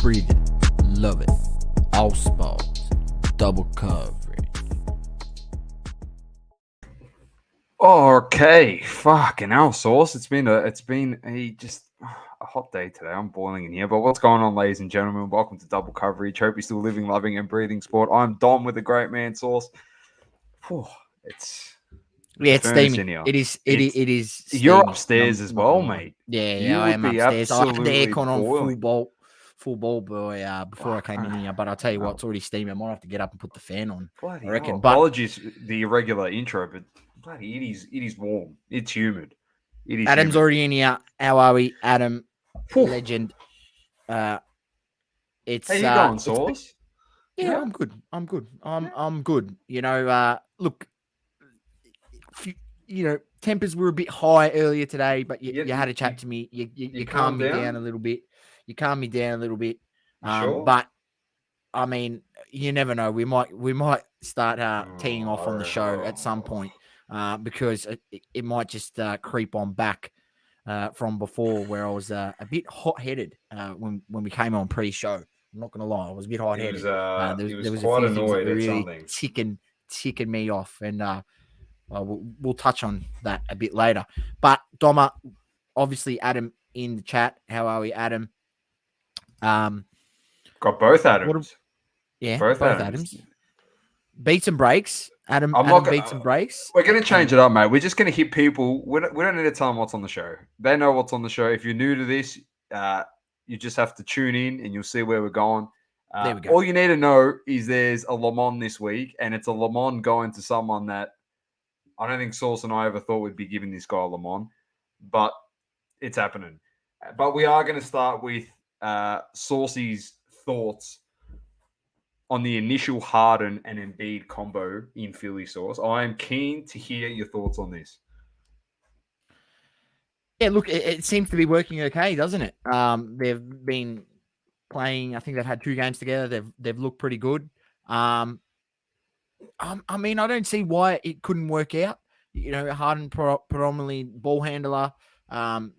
breathe it, love it. All sports, double coverage. Okay, fucking hell, Sauce. It's been a hot day today. I'm boiling in here. But what's going on, ladies and gentlemen? Welcome to Double Coverage. Hope you're still living, loving, and breathing sport. I'm Dom with the great man, Sauce. It's steamy. in here. It is. Steamy. You're upstairs as well, mate. Yeah, I am upstairs. I had the aircon on full ball, boy, before I came in here. But I'll tell you what, it's already steamy. I might have to get up and put the fan on. Bloody I reckon. Hell. Apologies for the irregular intro, but bloody, it is warm. It's humid. Adam's humid. already in here. How are we, Adam? Legend. It's how you going, Sauce? Yeah, I'm good. I'm good. You know, look, tempers were a bit high earlier today, but you had a chat to me. You calmed me down a little bit. Sure? But I mean, you never know. We might start teeing off on the show at some point because it might just creep on back from before, where I was a bit hot-headed when we came on pre-show. I'm not going to lie, I was a bit hot-headed. There was quite a few annoyed things that at really something. ticking me off, and we'll touch on that a bit later. But Doma, obviously Adam in the chat. How are we, Adam? Got both Adams. Both Adams. Beats and breaks. Adam beats and breaks. We're going to change it up, mate. We're just going to hit people. We don't need to tell them what's on the show. They know what's on the show. If you're new to this, you just have to tune in and you'll see where we're going. There we go. All you need to know is there's a Le Mans this week, and it's a Le Mans going to someone that I don't think Sauce and I ever thought we'd be giving this guy a Le Mans, but it's happening. But we are going to start with Saucy's thoughts on the initial Harden and Embiid combo in Philly, Sauce. I am keen to hear your thoughts on this. Yeah, look, it seems to be working okay, doesn't it? They've been playing. I think they've had 2 games together. They've looked pretty good. I mean, I don't see why it couldn't work out. You know, Harden predominantly ball handler. Joel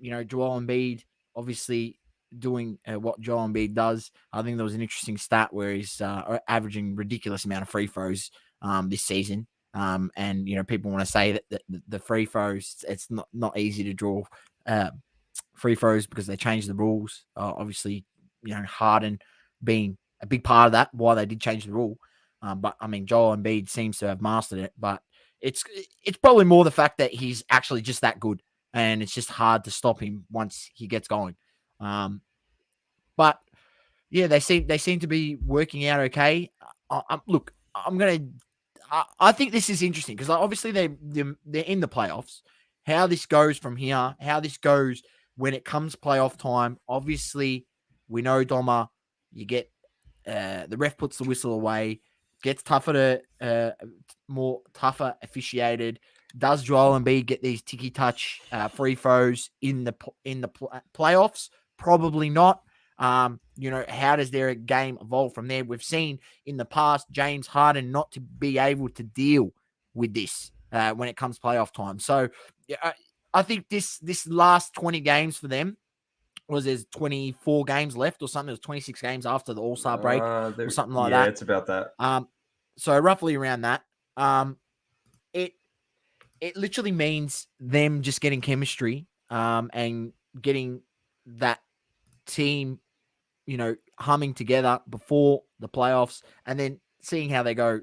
Embiid obviously doing what Joel Embiid does. I think there was an interesting stat where he's averaging ridiculous amount of free throws this season. And people want to say that the free throws, it's not easy to draw free throws because they changed the rules. Obviously, Harden being a big part of that, why they did change the rule. But I mean, Joel Embiid seems to have mastered it. But it's probably more the fact that he's actually just that good, and it's just hard to stop him once he gets going. But yeah, they seem to be working out okay. Look, I think this is interesting because obviously they're in the playoffs. How this goes from here, how this goes when it comes playoff time. Obviously, we know, Doma, you get the ref puts the whistle away, gets tougher tougher officiated. Does Joel Embiid get these ticky touch free throws in the playoffs? Probably not. How does their game evolve from there? We've seen in the past James Harden not to be able to deal with this when it comes playoff time. So I think this last 20 games for them there's 24 games left or something. It was 26 games after the All-Star break or something like that. Yeah, it's about that. So roughly around that. It literally means them just getting chemistry and getting that team, humming together before the playoffs, and then seeing how they go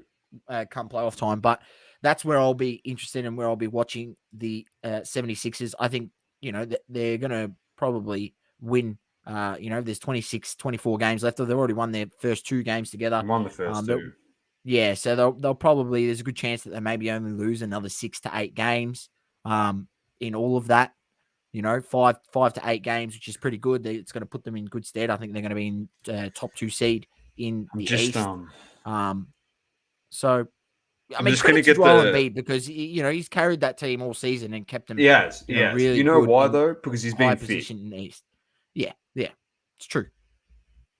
come playoff time. But that's where I'll be interested and where I'll be watching the 76ers. I think, they're going to probably win. There's 24 games left. They've already won their first 2 games together. Won the first 2. Yeah, so they'll probably, there's a good chance that they maybe only lose another 6 to 8 games in all of that. 5 to 8 games, which is pretty good. It's going to put them in good stead. I think they're going to be in top 2 seed in the East. So, I mean, credit to Joel Embiid because he's carried that team all season and kept them. Yes. Really. You know why though? Because he's been fit. In the East. Yeah, it's true.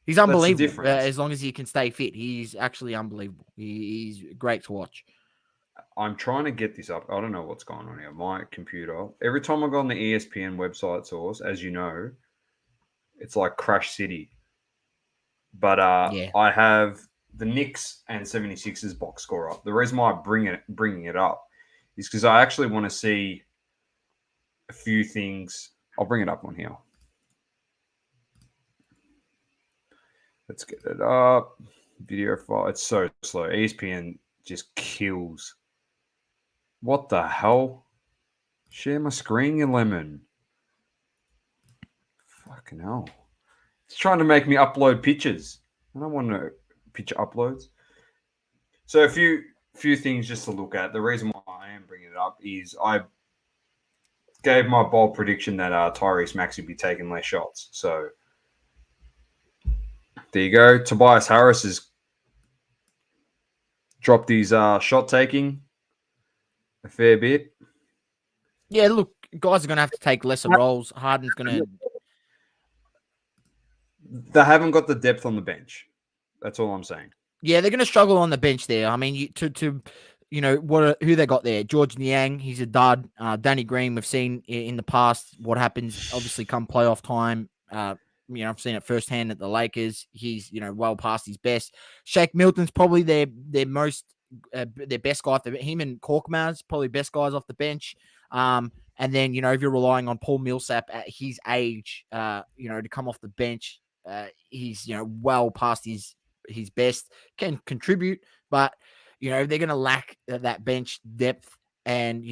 He's unbelievable as long as he can stay fit. He's actually unbelievable. He's great to watch. I'm trying to get this up. I don't know what's going on here. My computer. Every time I go on the ESPN website, Source, as you know, it's like Crash City. But Yeah. I have the Knicks and 76ers box score up. The reason why I'm bringing it up is because I actually want to see a few things. I'll bring it up on here. Let's get it up. Video file. It's so slow. ESPN just kills. What the hell? Share my screen, you lemon. Fucking hell. It's trying to make me upload pictures. I don't want to picture uploads. So a few things just to look at. The reason why I am bringing it up is I gave my bold prediction that Tyrese Maxey would be taking less shots. So there you go. Tobias Harris has dropped his shot taking a fair bit. Yeah, look, guys are going to have to take lesser roles. Harden's going to... They haven't got the depth on the bench. That's all I'm saying. Yeah, they're going to struggle on the bench there. I mean, who they got there? George Niang, he's a dud. Danny Green, we've seen in the past what happens, obviously, come playoff time. I've seen it firsthand at the Lakers. He's, well past his best. Shake Milton's probably their best guy. Him and Korkmaz, probably best guys off the bench. And then, if you're relying on Paul Millsap at his age, to come off the bench, he's, well past his best, can contribute, but, they're going to lack that bench depth. And,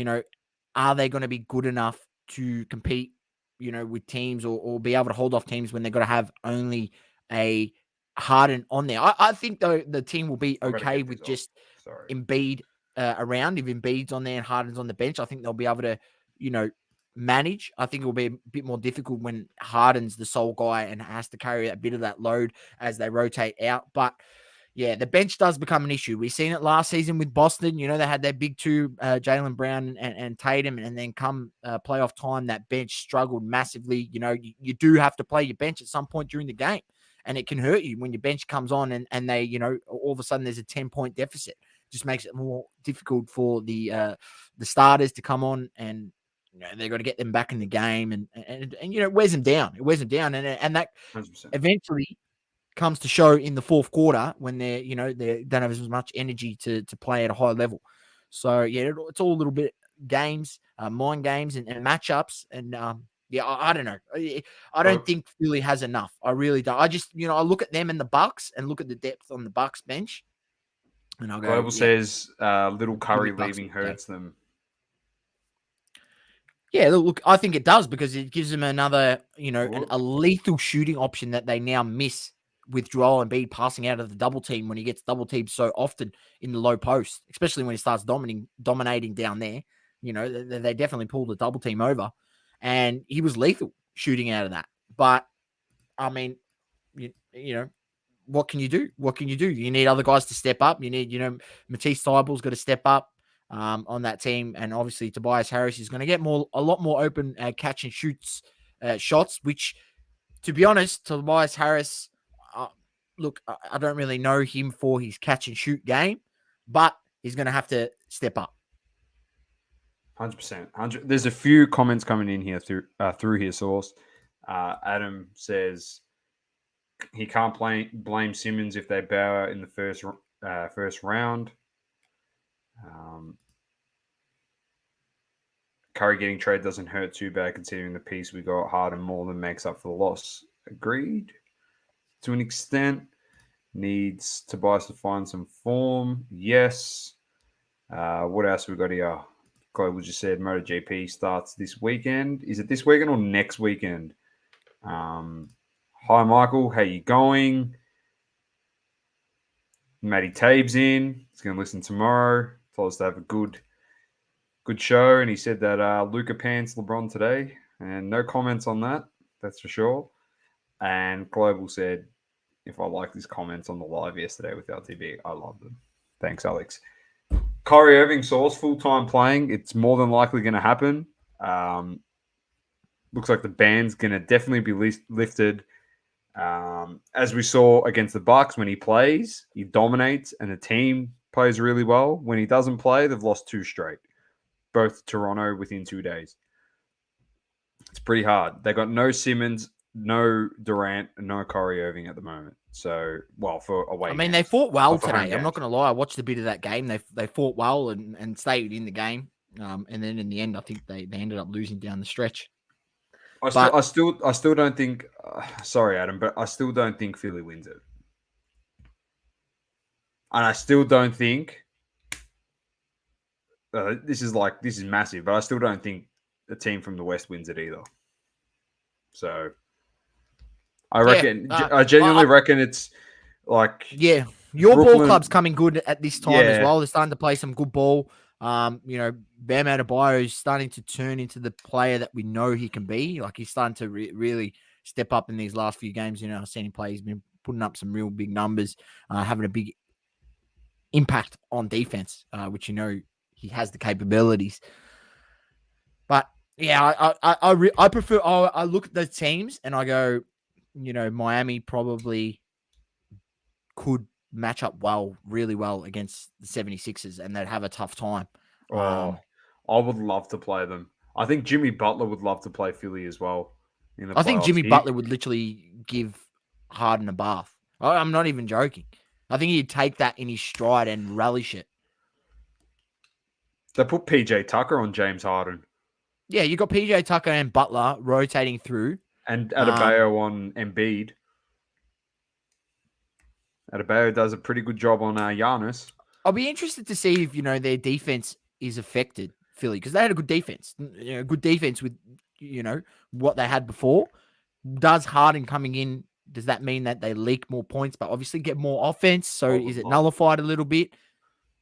are they going to be good enough to compete, with teams or be able to hold off teams when they're going to have only a Harden on there? I think, though, the team will be okay with just Embiid around. If Embiid's on there and Harden's on the bench, I think they'll be able to, manage. I think it will be a bit more difficult when Harden's the sole guy and has to carry a bit of that load as they rotate out. But yeah, the bench does become an issue. We've seen it last season with Boston. They had their big two, Jaylen Brown and Tatum, and then come playoff time, that bench struggled massively. You do have to play your bench at some point during the game, and it can hurt you when your bench comes on and they, all of a sudden there's a 10-point deficit. It just makes it more difficult for the starters to come on, and they've got to get them back in the game, and it wears them down. It wears them down, and that 100%. eventually comes to show in the fourth quarter when they don't have as much energy to play at a high level. So yeah, it's all a little bit games, mind games and matchups. And I don't know. I don't think Philly has enough. I really don't. I just, I look at them and the Bucks and look at the depth on the Bucks bench. And I'll go, Global says little Curry leaving hurts them. Yeah, look, I think it does, because it gives them another, a lethal shooting option that they now miss with Joel Embiid passing out of the double team when he gets double teamed so often in the low post, especially when he starts dominating down there. They definitely pulled the double team over, and he was lethal shooting out of that. But I mean, what can you do? What can you do? You need other guys to step up. You need, Matisse Thybulle's got to step up on that team, and obviously Tobias Harris is going to get a lot more open catch and shoots shots. Which, to be honest, Tobias Harris. Look, I don't really know him for his catch and shoot game, but he's going to have to step up. 100%. There's a few comments coming in here through here, Source. Adam says he can't blame Simmons if they bow out in the first round. Curry getting traded doesn't hurt too bad considering the piece we got. Harden more than makes up for the loss. Agreed. To an extent, needs Tobias to find some form. Yes. What else we got here? Global just said MotoGP starts this weekend. Is it this weekend or next weekend? Hi, Michael. How you going? Matty Tabe's in. He's going to listen tomorrow. Told us to have a good show. And he said that Luca pants LeBron today. And no comments on that. That's for sure. And Global said, if I like his comments on the live yesterday with LTV, I love them. Thanks, Alex. Kyrie Irving Source, full-time playing. It's more than likely going to happen. Looks like the ban's going to definitely be lifted. As we saw against the Bucks, when he plays, he dominates, and the team plays really well. When he doesn't play, they've lost 2 straight. Both Toronto within 2 days. It's pretty hard. They got no Simmons, no Durant, and no Kyrie Irving at the moment. So, well, for away I mean, games. they fought well For home today. I'm not games. going to lie. I watched a bit of that game. They fought well and stayed in the game. And then in the end, I think they ended up losing down the stretch. I still don't think. Sorry, Adam, but I still don't think Philly wins it, and I still don't think. This is massive, but I still don't think the team from the West wins it either. So, I reckon. I genuinely reckon it's like your Brooklyn, ball club's coming good at this time as well. They're starting to play some good ball. Bam Adebayo is starting to turn into the player that we know he can be. Like he's starting to really step up in these last few games. I've seen him play. He's been putting up some real big numbers, having a big impact on defense, which he has the capabilities. But yeah, I prefer. I look at the teams and I go, Miami probably could match up really well against the 76ers, and they'd have a tough time. I would love to play them. I think Jimmy Butler would love to play Philly as well. I think Jimmy Butler would literally give Harden a bath. I'm not even joking. I think he'd take that in his stride and relish it. They put PJ Tucker on James Harden. Yeah, you got PJ Tucker and Butler rotating through. And Adebayo on Embiid. Adebayo does a pretty good job on Giannis. I'll be interested to see if, their defense is affected, Philly, because they had a good defense. Good defense with, what they had before. Does Harden coming in, does that mean that they leak more points, but obviously get more offense? So is it nullified a little bit?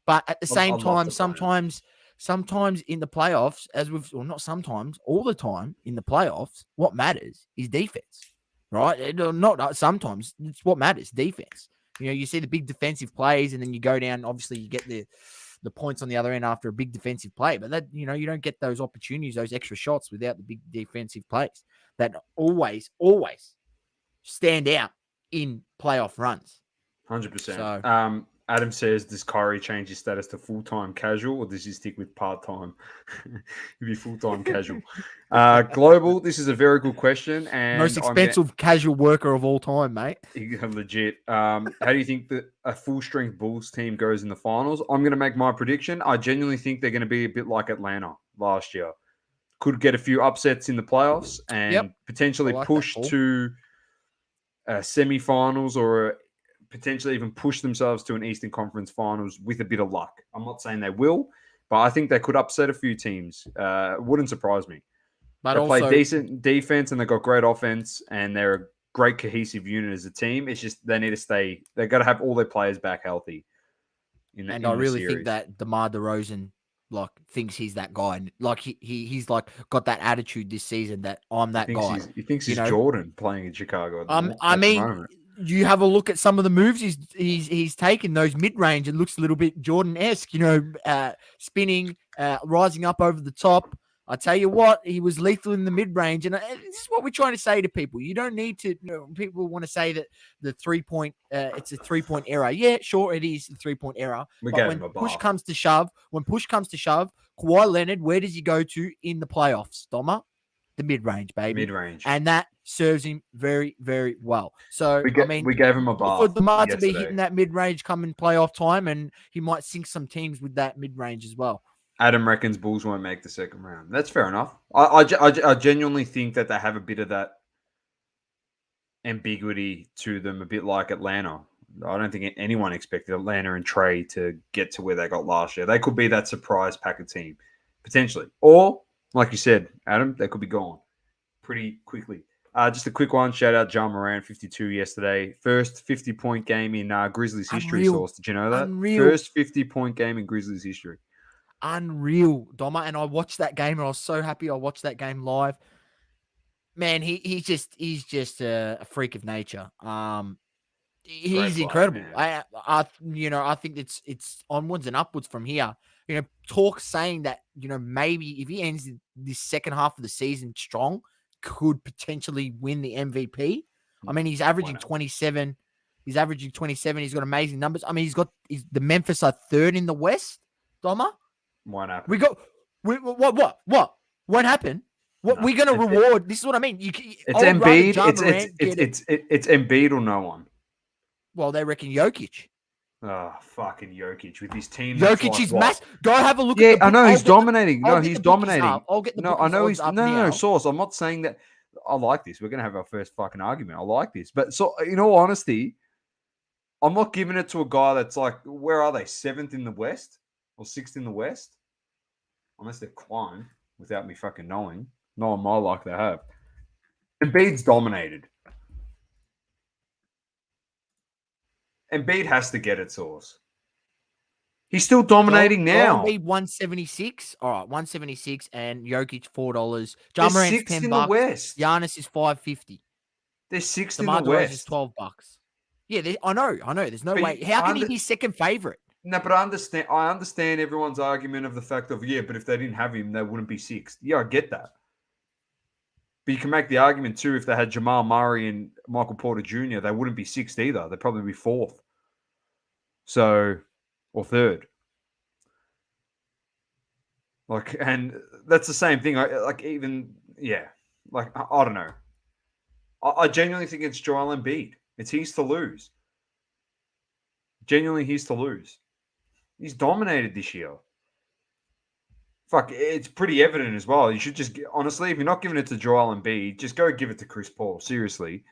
But at the same time, sometimes in the playoffs, not sometimes, all the time in the playoffs, what matters is defense, right? Not sometimes, it's what matters, defense. You see the big defensive plays, and then you go down. Obviously, you get the points on the other end after a big defensive play. But that you don't get those opportunities, those extra shots without the big defensive plays that always stand out in playoff runs. 100%. Adam says, does Kyrie change his status to full-time casual, or does he stick with part-time? He'd be full-time casual. Global, this is a very good question. And most expensive casual worker of all time, mate. Legit. How do you think that a full-strength Bulls team goes in the finals? I'm going to make my prediction. I genuinely think they're going to be a bit like Atlanta last year. Could get a few upsets in the playoffs and potentially push to semi-finals or potentially even push themselves to an Eastern Conference Finals with a bit of luck. I'm not saying they will, but I think they could upset a few teams. Wouldn't surprise me. But they play decent defense and they've got great offense and they're a great cohesive unit as a team. It's just they need to stay. They've got to have all their players back healthy. I really think that DeMar DeRozan thinks he's that guy, and he's got that attitude this season that I'm that guy. He thinks he's Jordan playing in Chicago. I mean, you have a look at some of the moves he's taken, those mid-range. It looks a little bit Jordan-esque, spinning, rising up over the top. I tell you what, he was lethal in the mid-range. And this is what we're trying to say to people. You don't need to, people want to say that the 3-point, it's a 3-point error. Yeah, sure, it is a 3-point error. But when push comes to shove, Kawhi Leonard, where does he go to in the playoffs, Doma? The mid-range, baby. Mid-range. And that serves him very, very well. So, we gave him a bar. For DeMar to be hitting that mid-range come in playoff time, and he might sink some teams with that mid-range as well. Adam reckons Bulls won't make the second round. That's fair enough. I genuinely think that they have a bit of that ambiguity to them, a bit like Atlanta. I don't think anyone expected Atlanta and Trey to get to where they got last year. They could be that surprise Packer team, potentially. Or, like you said, Adam, they could be gone pretty quickly. Just a quick one. Shout out Ja Morant, 52 yesterday. First 50-point game in Grizzlies history, Sauce. Did you know that? First 50-point game in Grizzlies history. Unreal, Doma. And I watched that game and I was so happy I watched that game live. Man, he's just a freak of nature. He's incredible. I think it's onwards and upwards from here. Talk saying that, maybe if he ends this second half of the season strong, could potentially win the MVP. I mean, he's averaging 27. He's averaging 27. He's got amazing numbers. I mean, the Memphis are third in the West, Doma. Won't happen. What happened? What we're going to reward? This is what I mean. It's Embiid. It's Embiid or no one. Well, they reckon Jokic. Oh, fucking Jokic with his team. That's Jokic like is what? mass. Go have a look Yeah, at the I book. know I'll he's get the- dominating. I'll No, get he's the bookies dominating. up. I'll get the No, I bookies know odds he's up no, now. Source. I'm not saying that. I like this. We're gonna have our first fucking argument. I like this, but so in all honesty, I'm not giving it to a guy that's like, where are they? 7th in the West or 6th in the West? Unless they've climbed without me fucking knowing. Knowing my luck, they have. Embiid's dominated. Embiid has to get it, Source. He's still dominating now. Be 176. All right, 176 and Jokic $4. They're Ja Morant's 6th $10. in the West. Giannis is $5.50. They're 6th in the DeMar DeRozan's West. $12. Yeah, I know. There's no But way. How can he be second favorite? No, but I understand everyone's argument of the fact of, yeah, but if they didn't have him, they wouldn't be 6th. Yeah, I get that. But you can make the argument too, if they had Jamal Murray and Michael Porter Jr., they wouldn't be 6th either. They'd probably be 4th. So, or 3rd. Like, and that's the same thing. I don't know. I genuinely think it's Joel Embiid. It's his to lose. Genuinely his to lose. He's dominated this year. Fuck, it's pretty evident as well. You should just, honestly, if you're not giving it to Joel Embiid, just go give it to Chris Paul. Seriously.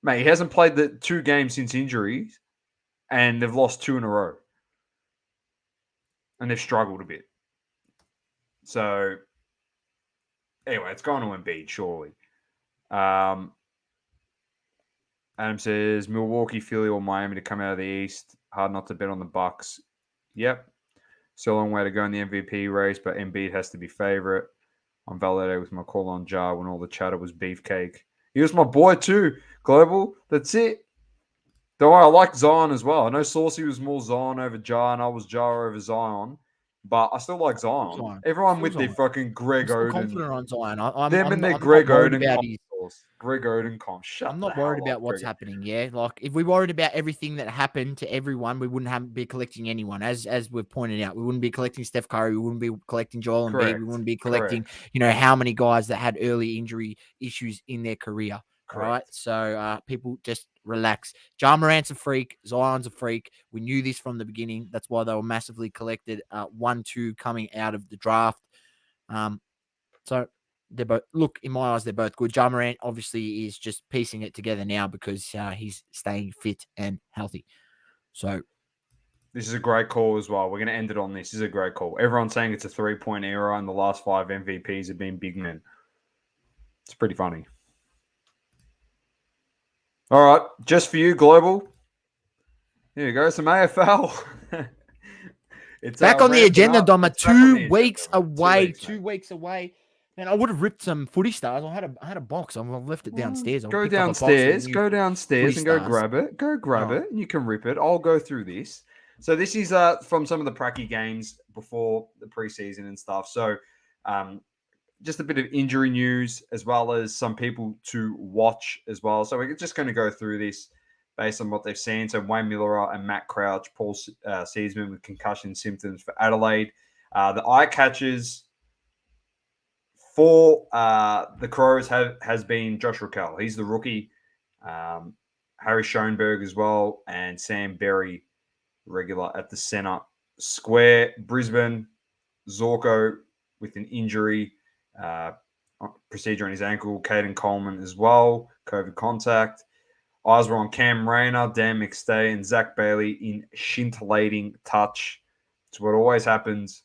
Mate, he hasn't played the 2 games since injuries, and they've lost 2 in a row. And they've struggled a bit. So, anyway, it's going to Embiid, surely. Adam says, Milwaukee, Philly, or Miami to come out of the East. Hard not to bet on the Bucks. Yep. Still a long way to go in the MVP race, but Embiid has to be favorite. I'm validated with my call on Ja when all the chatter was beefcake. He was my boy too, Global. That's it. Don't worry, I like Zion as well. I know Saucey was more Zion over Ja, and I was Ja over Zion, but I still like Zion. Everyone with their fucking Greg Oden. Confident on Zion. Them and their Greg Oden about comp. Greg Oden comp. I'm not worried about what's happening. Yeah, like if we worried about everything that happened to everyone, we wouldn't be collecting anyone. As we've pointed out, we wouldn't be collecting Steph Curry. We wouldn't be collecting Joel Embiid. We wouldn't be collecting, how many guys that had early injury issues in their career. Correct. Right. So people just relax. Ja Morant's a freak. Zion's a freak. We knew this from the beginning. That's why they were massively collected. 1-2 coming out of the draft. So they're both, look, in my eyes, they're both good. Ja Morant obviously is just piecing it together now because he's staying fit and healthy. So this is a great call as well. We're going to end it on this. This is a great call. Everyone's saying it's a 3-point era and the last 5 MVPs have been big men. It's pretty funny. All right, just for you, Global. Here you go, some AFL. It's back on the agenda, Doma. 2 weeks away. 2 weeks away. Man, I would have ripped some footy stars. I had a box. I've left it downstairs. Go downstairs and go grab it. Go grab it, and you can rip it. I'll go through this. So this is from some of the pracky games before the preseason and stuff. So just a bit of injury news as well as some people to watch as well. So we're just going to go through this based on what they've seen. So Wayne Miller and Matt Crouch, Paul Seaman with concussion symptoms for Adelaide. The eye catchers for the Crows has been Josh Raquel. He's the rookie. Harry Schoenberg as well, and Sam Berry, regular at the centre square. Brisbane, Zorko with an injury, procedure on his ankle. Caden Coleman as well, COVID contact. Eyes were on Cam Rayner, Dan McStay, and Zach Bailey in scintillating touch. It's what always happens.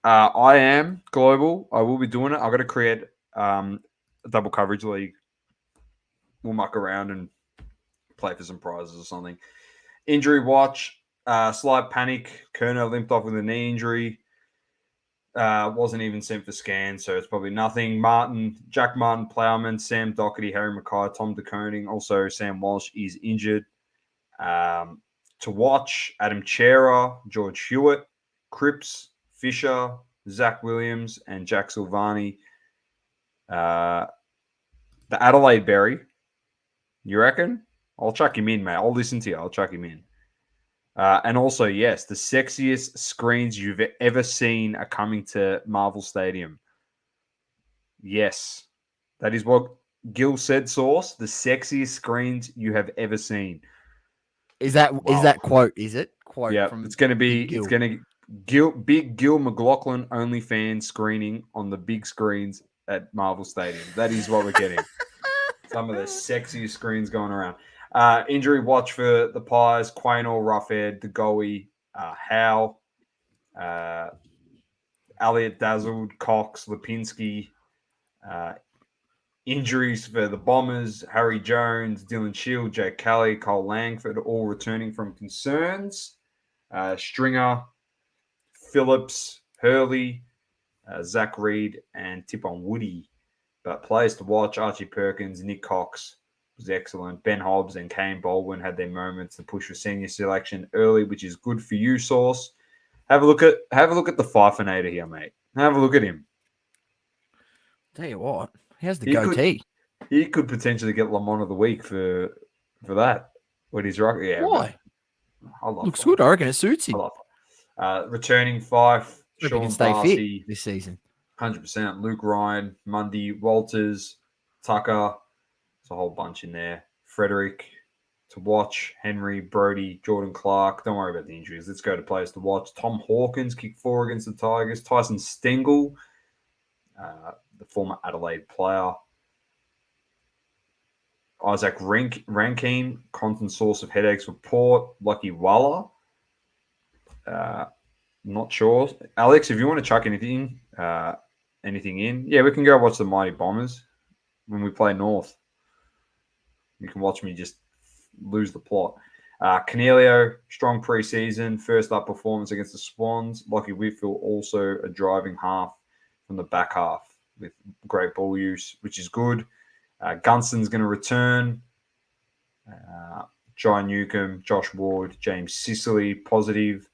I am global. I will be doing it. I've got to create a double coverage league. We'll muck around and play for some prizes or something. Injury watch. Slight panic. Kerner limped off with a knee injury. Wasn't even sent for scan, so it's probably nothing. Jack Martin, Plowman, Sam Doherty, Harry Mackay, Tom DeConing. Also, Sam Walsh is injured. To watch, Adam Chera, George Hewitt, Cripps, Fisher, Zach Williams, and Jack Silvani. The Adelaide Berry. You reckon? I'll chuck him in, mate. I'll listen to you. I'll chuck him in. And also, yes, the sexiest screens you've ever seen are coming to Marvel Stadium. Yes, that is what Gil said, Sauce, the sexiest screens you have ever seen. Is that quote? Is it quote Yeah, from it's going to be. Big Gil? It's going to Big Gil McLaughlin OnlyFans screening on the big screens at Marvel Stadium. That is what we're getting. Some of the sexiest screens going around. Injury watch for the Pies: Quaynor, Roughhead, DeGoey, Howe, Elliott Dazzled, Cox, Lipinski. Injuries for the Bombers: Harry Jones, Dylan Shield, Jake Kelly, Cole Langford, all returning from concerns. Stringer, Phillips, Hurley, Zach Reed, and Tip on Woody. But players to watch: Archie Perkins, Nick Cox was excellent. Ben Hobbs and Kane Baldwin had their moments to push for senior selection early, which is good for you, Sauce. Have a look at the Fifinator here, mate. Have a look at him. Tell you what, how's the goatee? He could potentially get Lamont of the Week for that. When he's right, yeah. Why? I love Looks good. I reckon it suits him. I love it. Returning Fife, Hope he Sean can stay Darcy fit this season. 100%. Luke Ryan, Mundy, Walters, Tucker. There's a whole bunch in there. Frederick to watch. Henry, Brody, Jordan Clark. Don't worry about the injuries. Let's go to players to watch. Tom Hawkins kicked 4 against the Tigers. Tyson Stengel, the former Adelaide player. Isaac Rankine, constant source of headaches for Port. Lucky Walla. Not sure. Alex, if you want to chuck anything in, yeah, we can go watch the Mighty Bombers when we play North. You can watch me just lose the plot. Cornelio, strong preseason, first up performance against the Swans. Lockie Whitfield, also a driving half from the back half with great ball use, which is good. Gunston's going to return. John Newcomb, Josh Ward, James Sicily, positive.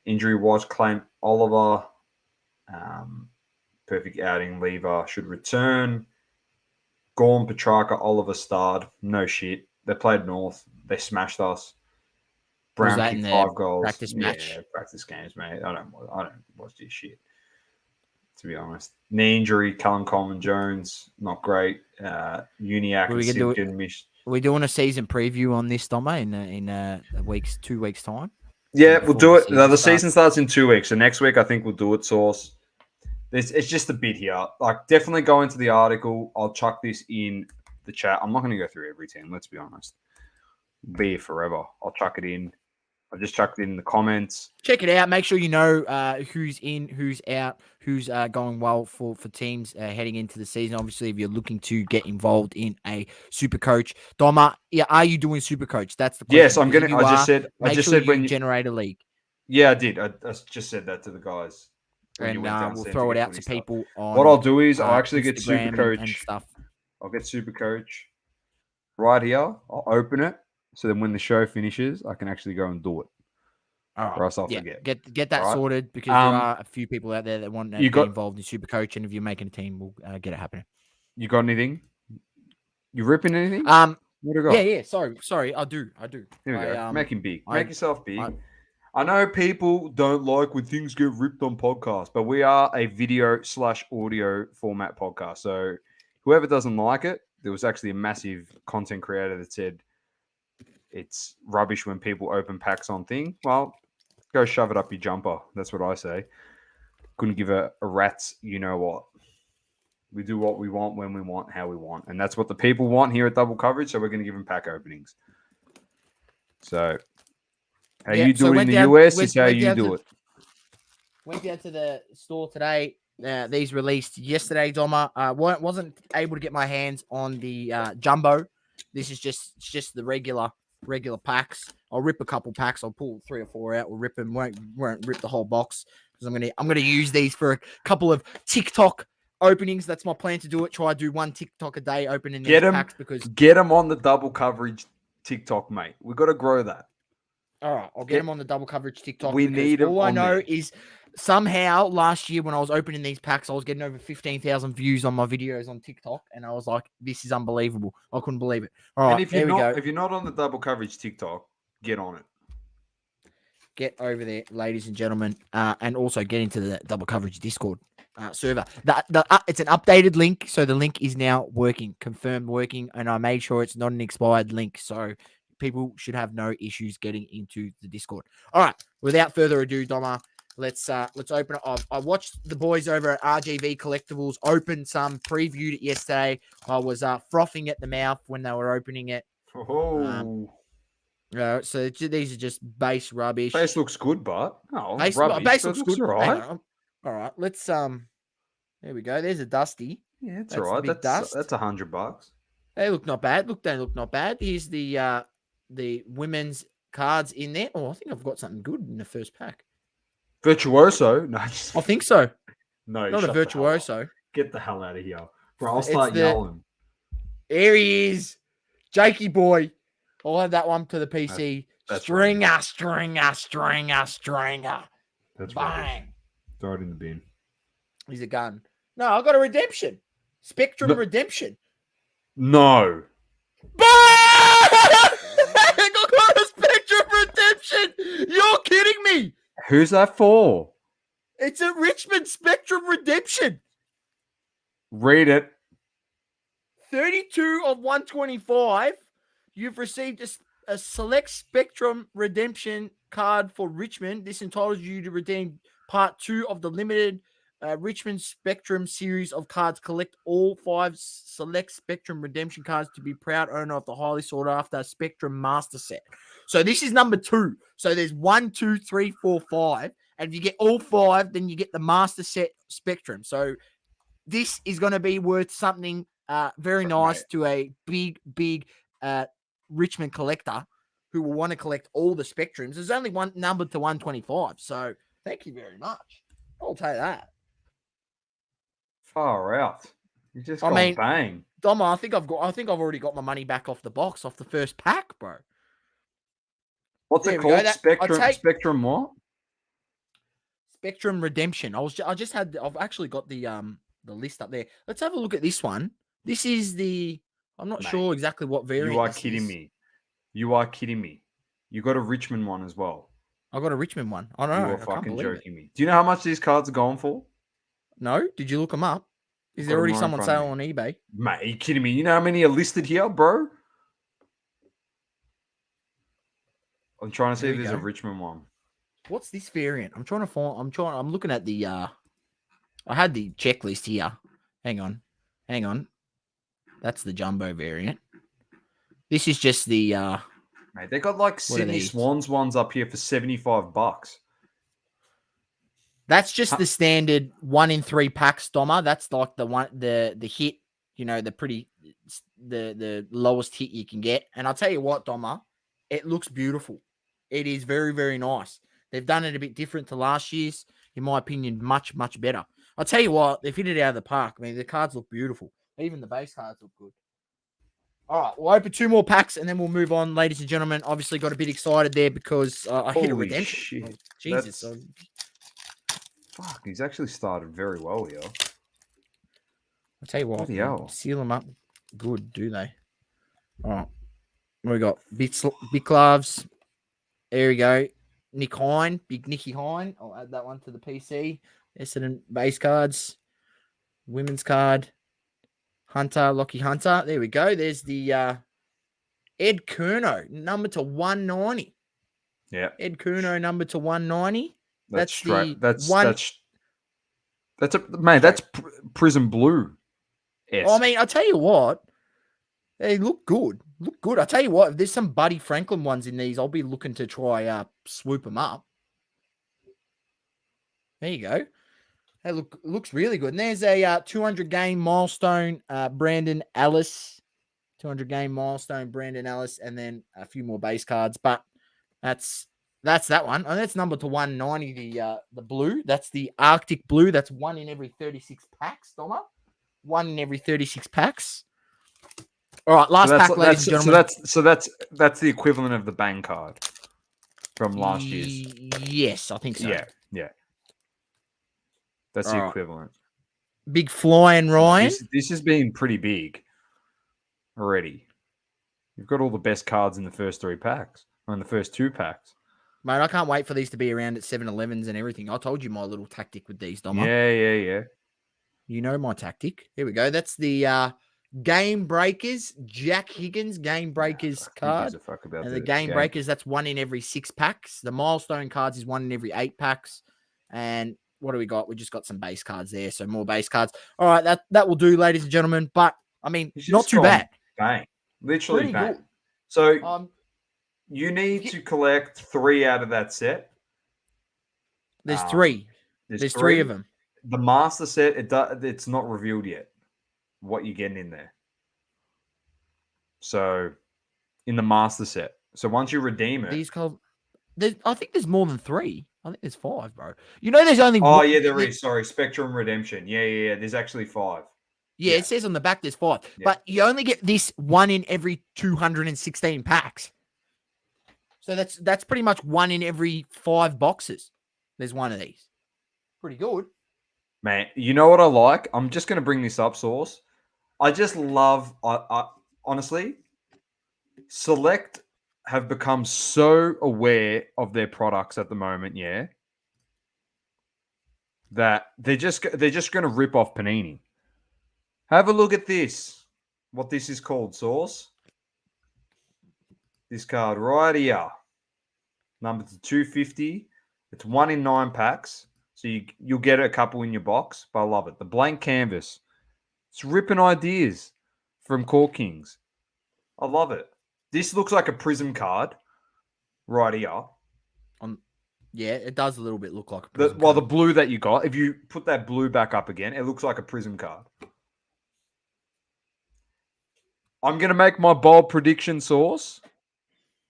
Injury watch, Clint Oliver. Perfect outing, Lever should return. Gorm, Petrarca, Oliver starred. No shit. They played North. They smashed us. Brown kicked 5 goals. Practice match? Yeah, practice games, mate. I don't watch this shit, to be honest. Knee injury, Callum Coleman Jones, not great. Uniac and Simpkin missed. Are we doing a season preview on this, Doma, in 2 weeks' time? Yeah, we'll do it. The season starts in 2 weeks. So next week, I think we'll do it, Sauce. It's just a bit here. Like, definitely go into the article. I'll chuck this in the chat. I'm not going to go through every team, let's be honest. Be here forever. I'll chuck it in. I'll just chuck it in the comments. Check it out. Make sure you know who's in, who's out, who's going well for teams heading into the season. Obviously, if you're looking to get involved in a super coach, Doma, yeah, are you doing super coach? That's the question. Yes, I'm going to. I just said when you generate a league. Yeah, I did. I just said that to the guys. And we'll throw it out to people on. What I'll do is I'll actually get Instagram super coach and stuff. I'll get super coach right here. I'll open it. So then when the show finishes, I can actually go and do it. All right. Or else I'll forget. Get that sorted, because there are a few people out there that want to get involved in Supercoach, and if you're making a team, we'll get it happening. You got anything? You ripping anything? Yeah. Sorry. I do. Here we go. Make him big. Make yourself big. I know people don't like when things get ripped on podcasts, but we are a video/audio format podcast. So whoever doesn't like it, there was actually a massive content creator that said it's rubbish when people open packs on thing. Well, go shove it up your jumper. That's what I say. Couldn't give a rat's you know what. We do what we want, when we want, how we want. And that's what the people want here at Double Coverage. So we're going to give them pack openings. So how you do it in the US is how you do it. Went down to the store today. These released yesterday, Doma. Wasn't able to get my hands on the jumbo. This is just the regular packs. I'll rip a couple packs. I'll pull 3 or 4 out. We'll rip them. Won't rip the whole box, because I'm gonna use these for a couple of TikTok openings. That's my plan to do it. Try to do 1 TikTok a day opening these packs, because get them on the Double Coverage TikTok, mate. We've got to grow that. All right, I'll get them on the Double Coverage TikTok. We need them. All I know is somehow last year when I was opening these packs, I was getting over 15,000 views on my videos on TikTok, and I was like, "This is unbelievable." I couldn't believe it. All right, and if you're not on the Double Coverage TikTok, get on it. Get over there, ladies and gentlemen, and also get into the Double Coverage Discord. server. It's an updated link, so the link is now working, confirmed working, and I made sure it's not an expired link, so people should have no issues getting into the Discord. All right, without further ado, Doma, let's open it. I watched the boys over at RGV Collectibles open some, previewed it yesterday. I was frothing at the mouth when they were opening it. Oh, So these are just base rubbish. face looks good, but Base rubbish. looks good. All Hang right. on. All right, let's there we go. There's a Dusty. Yeah, it's That's all right. the big dust. That's $100. They look not bad. They look not bad. Here's the women's cards in there. Oh, I think I've got something good in the first pack. Virtuoso? No, I think so. No, Not a virtuoso. Get the hell out of here, bro. I'll start yelling. There he is, Jakey boy. I'll add that one to the PC. That's stringer. That's Bang. rubbish. Throw it in the bin. He's a gun. No, I got a redemption. Spectrum redemption. No. I got a Spectrum redemption. You're kidding me. Who's that for? It's a Richmond Spectrum redemption. Read it. 32 of 125. You've received a select Spectrum redemption card for Richmond. This entitles you to redeem part 2 of the limited Richmond Spectrum series of cards. Collect all 5 select Spectrum redemption cards to be proud owner of the highly sought after Spectrum Master Set. So this is number 2. So there's 1, 2, 3, 4, 5. And if you get all 5, then you get the Master Set Spectrum. So this is going to be worth something very nice to a big Richmond collector who will want to collect all the Spectrums. There's only one number to 125. So thank you very much. I'll take that. Far out. You just bang. Doma, I think I've already got my money back off the box, off the first pack, bro. What's it called? Spectrum what? Spectrum Redemption. I've actually got the list up there. Let's have a look at this one. This is I'm not sure exactly what variant. You are kidding me. You are kidding me. You got a Richmond one as well. I got a Richmond one. I don't know. You are fucking joking me. Do you know how much these cards are going for? No. Did you look them up? Is there already someone selling on eBay? Mate, are you kidding me? You know how many are listed here, bro? I'm trying to see if there's a Richmond one. What's this variant? I'm looking at the I had the checklist here. Hang on. That's the jumbo variant. This is just the mate, they got like Sydney Swans ones up here for $75. That's just the standard 1 in 3 packs, Doma. That's like the hit, the lowest hit you can get. And I'll tell you what, Doma, it looks beautiful. It is very, very nice. They've done it a bit different to last year's. In my opinion, much, much better. I'll tell you what, they've hit it out of the park. I mean, the cards look beautiful. Even the base cards look good. All right, we'll open 2 more packs and then we'll move on, ladies and gentlemen. Obviously, got a bit excited there because I hit a redemption. Shit. Jesus. Fuck, he's actually started very well here. I'll tell you what, seal them up good, do they? All right. We got big gloves. There we go. Nick Hine, big Nicky Hine. I'll add that one to the PC. Essendon base cards. Women's card. Hunter, Lockie Hunter. There we go. There's the Ed Curnow, number to 190. Yeah. Ed Curnow, number to 190. That's straight. That's Prism Blue. Well, I mean, I'll tell you what. They look good. I'll tell you what, if there's some Buddy Franklin ones in these, I'll be looking to try swoop them up. There you go. That looks really good. And there's a 200 game milestone Brandon Ellis. 200 game milestone Brandon Ellis, and then a few more base cards. But that's that one. And that's number to 190, the blue. That's the Arctic blue. That's 1 in every 36 packs, Doma. 1 in every 36 packs. All right, last pack, ladies and gentlemen. So that's the equivalent of the bang card from last year's. Yes, I think so. Yeah. That's the equivalent. Big flying Ryan. This has been pretty big already. You've got all the best cards in the first 3 packs, or in the first 2 packs. Mate, I can't wait for these to be around at 7-Elevens and everything. I told you my little tactic with these, Doma. Yeah. You know my tactic. Here we go. That's the Game Breakers, Jack Higgins Game Breakers Who gives card. a fuck about And the Game game? Breakers, that's 1 in every 6 packs. The Milestone cards is 1 in every 8 packs. And what do we got? We just got some base cards there. So more base cards. All right, that will do, ladies and gentlemen. But, I mean, It's not just too gone bad. Bang. Literally Pretty bang. good. So you need to collect 3 out of that set. There's 3. There's 3 of them. The master set, it's not revealed yet what you're getting in there. So, in the master set. So, once you redeem it. I think there's more than 3. I think there's 5, bro. You know, there's only Oh, yeah, there is. Sorry. Spectrum Redemption. Yeah. There's actually 5. Yeah, it says on the back there's 5. Yeah. But you only get this 1 in every 216 packs. So that's pretty much 1 in every 5 boxes. There's 1 of these. Pretty good. Man, you know what I like? I'm just going to bring this up, Sauce. I just love, honestly, Select have become so aware of their products at the moment, that they're just going to rip off Panini. Have a look at this. What this is called, Sauce. This card right here. Number 250. It's 1 in 9 packs. So you'll get a couple in your box, but I love it. The blank canvas. It's ripping ideas from Core Kings. I love it. This looks like a Prism card right here. Yeah, it does a little bit look like a Prism card. The blue that you got, if you put that blue back up again, it looks like a Prism card. I'm going to make my bold prediction, Sauce.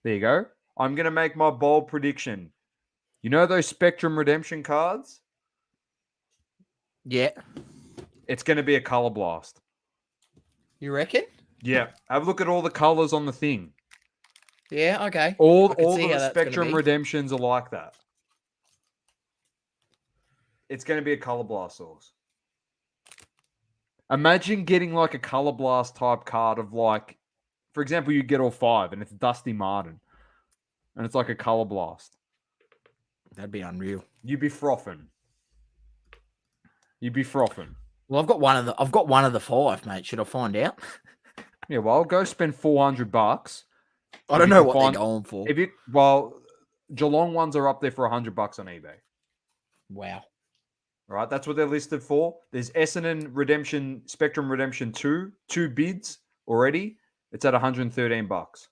There you go. I'm going to make my bold prediction. You know those Spectrum Redemption cards? Yeah. It's going to be a color blast. You reckon? Yeah. Have a look at all the colors on the thing. Yeah, okay. All the Spectrum Redemptions are like that. It's going to be a color blast, Sauce. Imagine getting like a color blast type card of like, for example, you get all 5 and it's Dusty Martin. And it's like a color blast. That'd be unreal. You'd be frothing. Well, I've got one of the 5, mate. Should I find out? Yeah, well, go spend $400. I don't know what they're going for. Geelong ones are up there for $100 on eBay. Wow. All right, that's what they're listed for. There's Essendon Redemption, Spectrum Redemption 2 bids already. It's at $113.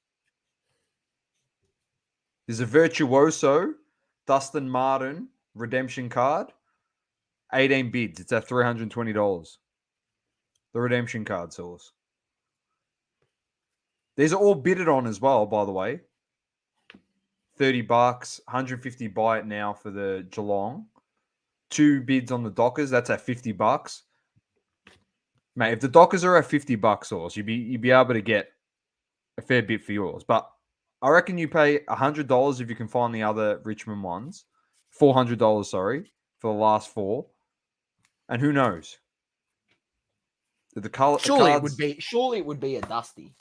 There's a Virtuoso Dustin Martin redemption card. 18 bids. It's at $320. The redemption card, Sauce. These are all bidded on as well, by the way. $30, $150 buy it now for the Geelong. 2 bids on the Dockers. That's at $50. Mate, if the Dockers are at $50, Sauce, you'd be able to get a fair bit for yours. But I reckon you pay $100 if you can find the other Richmond ones. $400, sorry, for the last 4. And who knows? The color. Surely it would be a Dusty.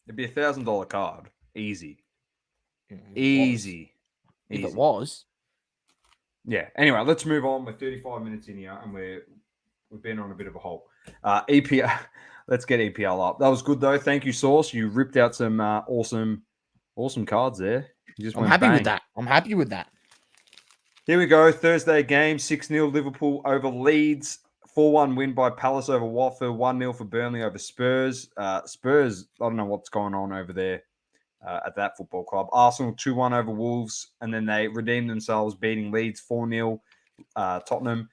It'd be $1,000 card. Easy. If it was. Yeah. Anyway, let's move on. We're 35 minutes in here, and we've been on a bit of a hole. EPL. Let's get EPL up. That was good though. Thank you, Sauce. You ripped out some awesome cards there. I'm happy with that. Here we go. Thursday game, 6-0 Liverpool over Leeds. 4-1 win by Palace over Watford. 1-0 for Burnley over Spurs. Spurs, I don't know what's going on over there at that football club. Arsenal 2-1 over Wolves. And then they redeemed themselves, beating Leeds 4-0. Tottenham.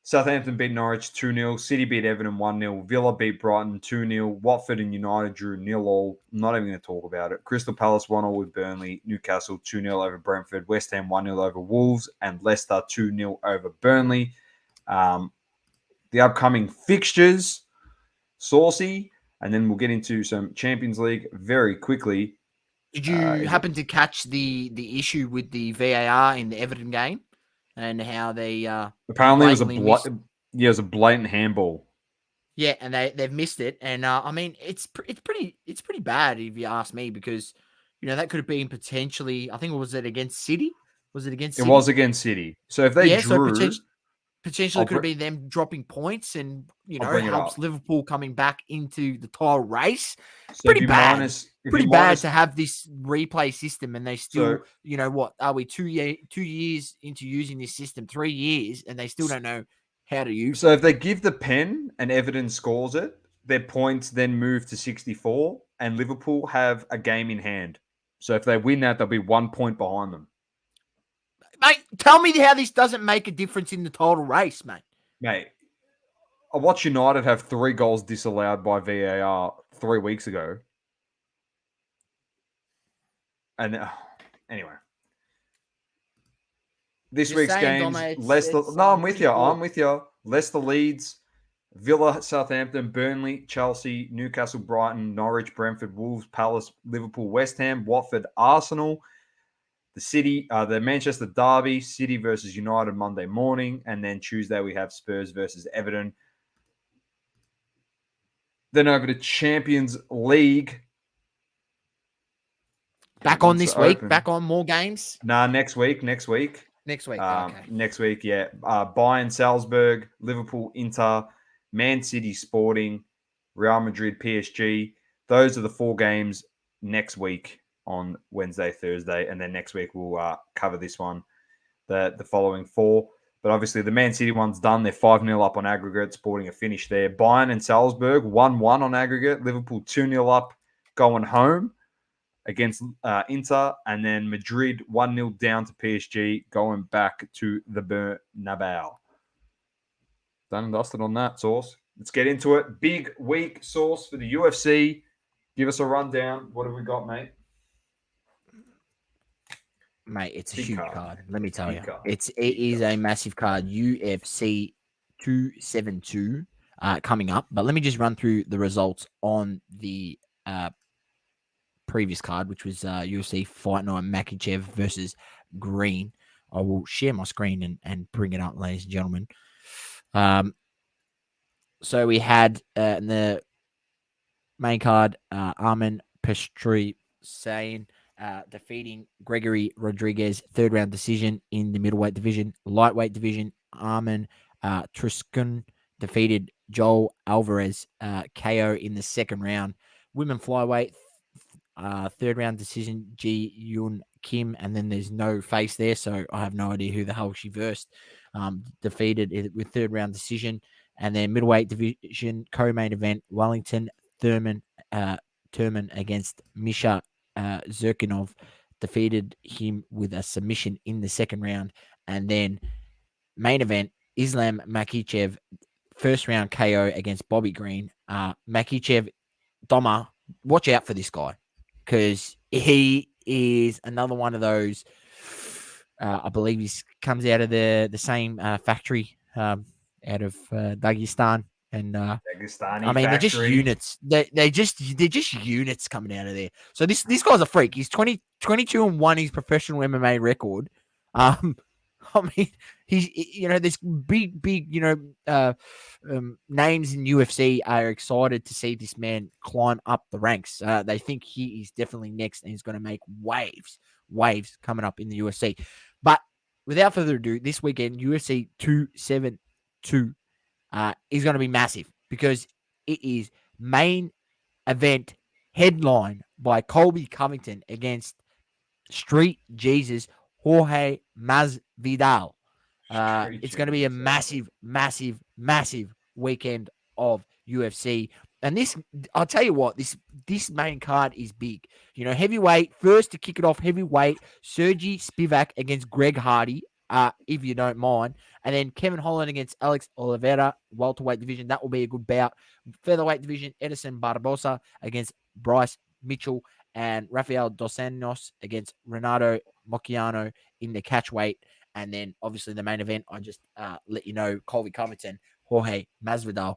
Southampton beat Norwich 2-0. City beat Everton 1-0. Villa beat Brighton 2-0. Watford and United drew 0-0. I'm not even going to talk about it. Crystal Palace 1-0 with Burnley. Newcastle 2-0 over Brentford. West Ham 1-0 over Wolves. And Leicester 2-0 over Burnley. The upcoming fixtures, Saucey, and then we'll get into some Champions League very quickly. Did you happen to catch the issue with the VAR in the Everton game and how they apparently it was a blatant handball. Yeah, and they've missed it, and I mean it's pretty bad if you ask me, because that could have been potentially, I think, was it against City? Was it against City? It was against City. So if they drew, potentially could be them dropping points and, helps up. Liverpool coming back into the title race. So Pretty bad. Pretty bad to have this replay system and they still, what are we 2 years into using this system, 3 years, and they still don't know how to use it. So if they give the pen and Everton scores it, their points then move to 64 and Liverpool have a game in hand. So if they win that, they'll be 1 point behind them. Mate, tell me how this doesn't make a difference in the title race, mate. Mate, I watched United have 3 goals disallowed by VAR 3 weeks ago. And anyway. This week's games, Leicester. No, I'm with you. I'm with you. Leicester, Leeds, Villa, Southampton, Burnley, Chelsea, Newcastle, Brighton, Norwich, Brentford, Wolves, Palace, Liverpool, West Ham, Watford, Arsenal, the Manchester Derby, City versus United Monday morning, and then Tuesday we have Spurs versus Everton. Then over to Champions League. Back on this week? Back on more games? Nah, next week. Next week. Okay. Next week, yeah. Bayern, Salzburg, Liverpool, Inter, Man City, Sporting, Real Madrid, PSG. Those are the 4 games next week on Wednesday, Thursday, and then next week we'll cover this one, the following 4. But obviously the Man City one's done. They're 5-0 up on aggregate, Sporting a finish there. Bayern and Salzburg, 1-1 on aggregate. Liverpool 2-0 up going home against Inter, and then Madrid 1-0 down to PSG, going back to the Bernabeu. Done and dusted on that, Sauce. Let's get into it. Big week, Sauce, for the UFC. Give us a rundown. What have we got, mate? Mate, it's a huge card. Let me tell you. It is a massive card. UFC 272 coming up. But let me just run through the results on the previous card, which was UFC Fight Night Makhachev versus Green. I will share my screen and bring it up, ladies and gentlemen. So we had in the main card, Arman Petrosyan defeating Gregory Rodriguez, 3rd round decision in the middleweight division. Lightweight division, Arman Truskun defeated Joel Alvarez, KO in the 2nd round. Women flyweight, 3rd round decision, Ji Yun Kim, and then there's no face there, so I have no idea who the hell she versed. Defeated it with 3rd round decision. And then middleweight division co-main event, Wellington Thurman against Misha Zirkinov, defeated him with a submission in the 2nd round. And then main event, Islam Makhachev, 1st round KO against Bobby Green. Makhachev, Doma, watch out for this guy, because he is another one of those. I believe he comes out of the same factory out of Dagestan, and Dagestani I mean, factory. They're just units. They're just units coming out of there. So this guy's a freak. He's 22-1 his professional MMA record. I mean, he's there's big names in UFC are excited to see this man climb up the ranks. They think he is definitely next, and he's going to make waves coming up in the UFC. But without further ado, this weekend UFC 272 is going to be massive, because it is main event headline by Colby Covington against Street Jesus Jorge Masvidal. It's going to be a massive weekend of UFC. And this, I'll tell you what, this main card is big. Heavyweight, first to kick it off, heavyweight, Sergey Spivak against Greg Hardy, if you don't mind. And then Kevin Holland against Alex Oliveira, welterweight division. That will be a good bout. Featherweight division, Edison Barbosa against Bryce Mitchell, and Rafael Dos Anjos against Renato Moicano in the catchweight. And then, obviously, the main event, I just let you know, Colby Covington, Jorge Masvidal.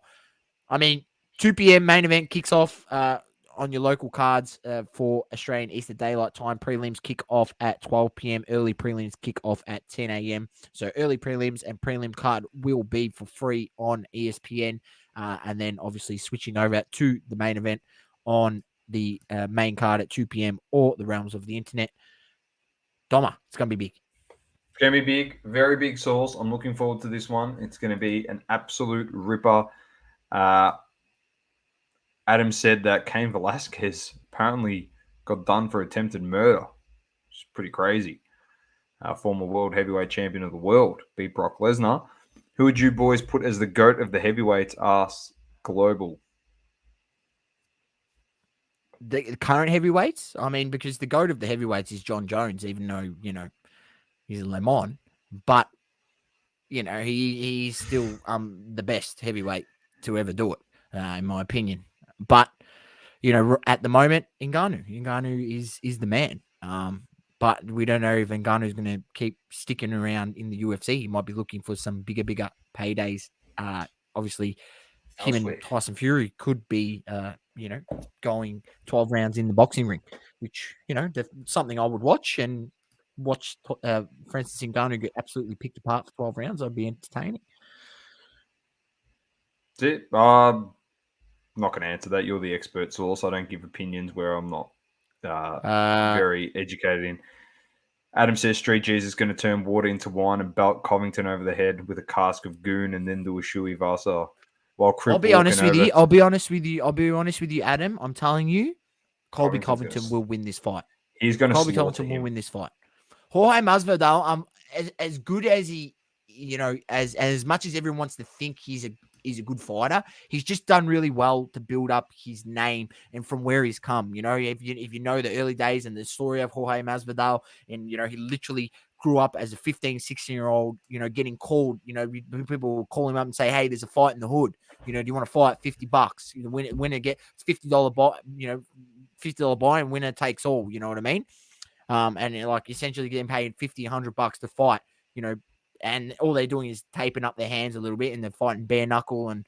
I mean, 2 p.m. main event kicks off on your local cards for Australian Eastern Daylight Time. Prelims kick off at 12 p.m. Early prelims kick off at 10 a.m. So early prelims and prelim card will be for free on ESPN. And then, obviously, switching over to the main event on the main card at 2 p.m. or the realms of the internet. Doma, it's going to be big. going to be big, very big Sauce. I'm looking forward to this one. It's going to be an absolute ripper. Adam said that Cain Velasquez apparently got done for attempted murder. It's pretty crazy. Former world heavyweight champion of the world, beat Brock Lesnar. Who would you boys put as the GOAT of the heavyweights? Ask Global. The current heavyweights, I mean, because the GOAT of the heavyweights is John Jones, even though, he's a Le Mans, but, he's still the best heavyweight to ever do it, in my opinion. But, at the moment, Ngannou is the man. But we don't know if Ngannou's going to keep sticking around in the UFC. He might be looking for some bigger paydays. Obviously, him and Tyson Fury could be, going 12 rounds in the boxing ring, which, something I would watch for instance, Ngannou get absolutely picked apart for 12 rounds. I'd be entertaining. That's it. I'm not going to answer that. You're the expert Sauce. I don't give opinions where I'm not very educated in. Adam says Street Jesus is going to turn water into wine and belt Covington over the head with a cask of goon and then do a Shui Vasa. While I'll be honest with you, Adam. I'm telling you, Colby Covington will win this fight. He's going to Colby Covington will win this fight. Jorge Masvidal, as good as he, as much as everyone wants to think he's a good fighter, he's just done really well to build up his name and from where he's come. If you know the early days and the story of Jorge Masvidal, and he literally grew up as a 15, 16-year-old, getting called, people will call him up and say, hey, there's a fight in the hood. Do you want to fight $50? Winner gets $50 buy, $50 buy and winner takes all, you know what I mean? And like essentially getting paid $50, $100 to fight, and all they're doing is taping up their hands a little bit and they're fighting bare knuckle and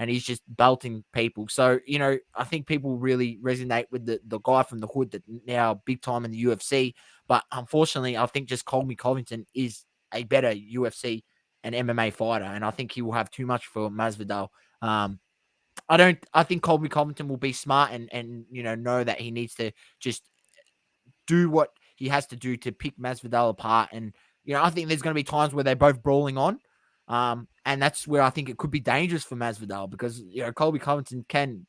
he's just belting people. So, I think people really resonate with the guy from the hood that now big time in the UFC. But unfortunately, I think just Colby Covington is a better UFC and MMA fighter. And I think he will have too much for Masvidal. I think Colby Covington will be smart and know that he needs to just do what he has to do to pick Masvidal apart. And, I think there's going to be times where they're both brawling on. And that's where I think it could be dangerous for Masvidal because, Colby Covington can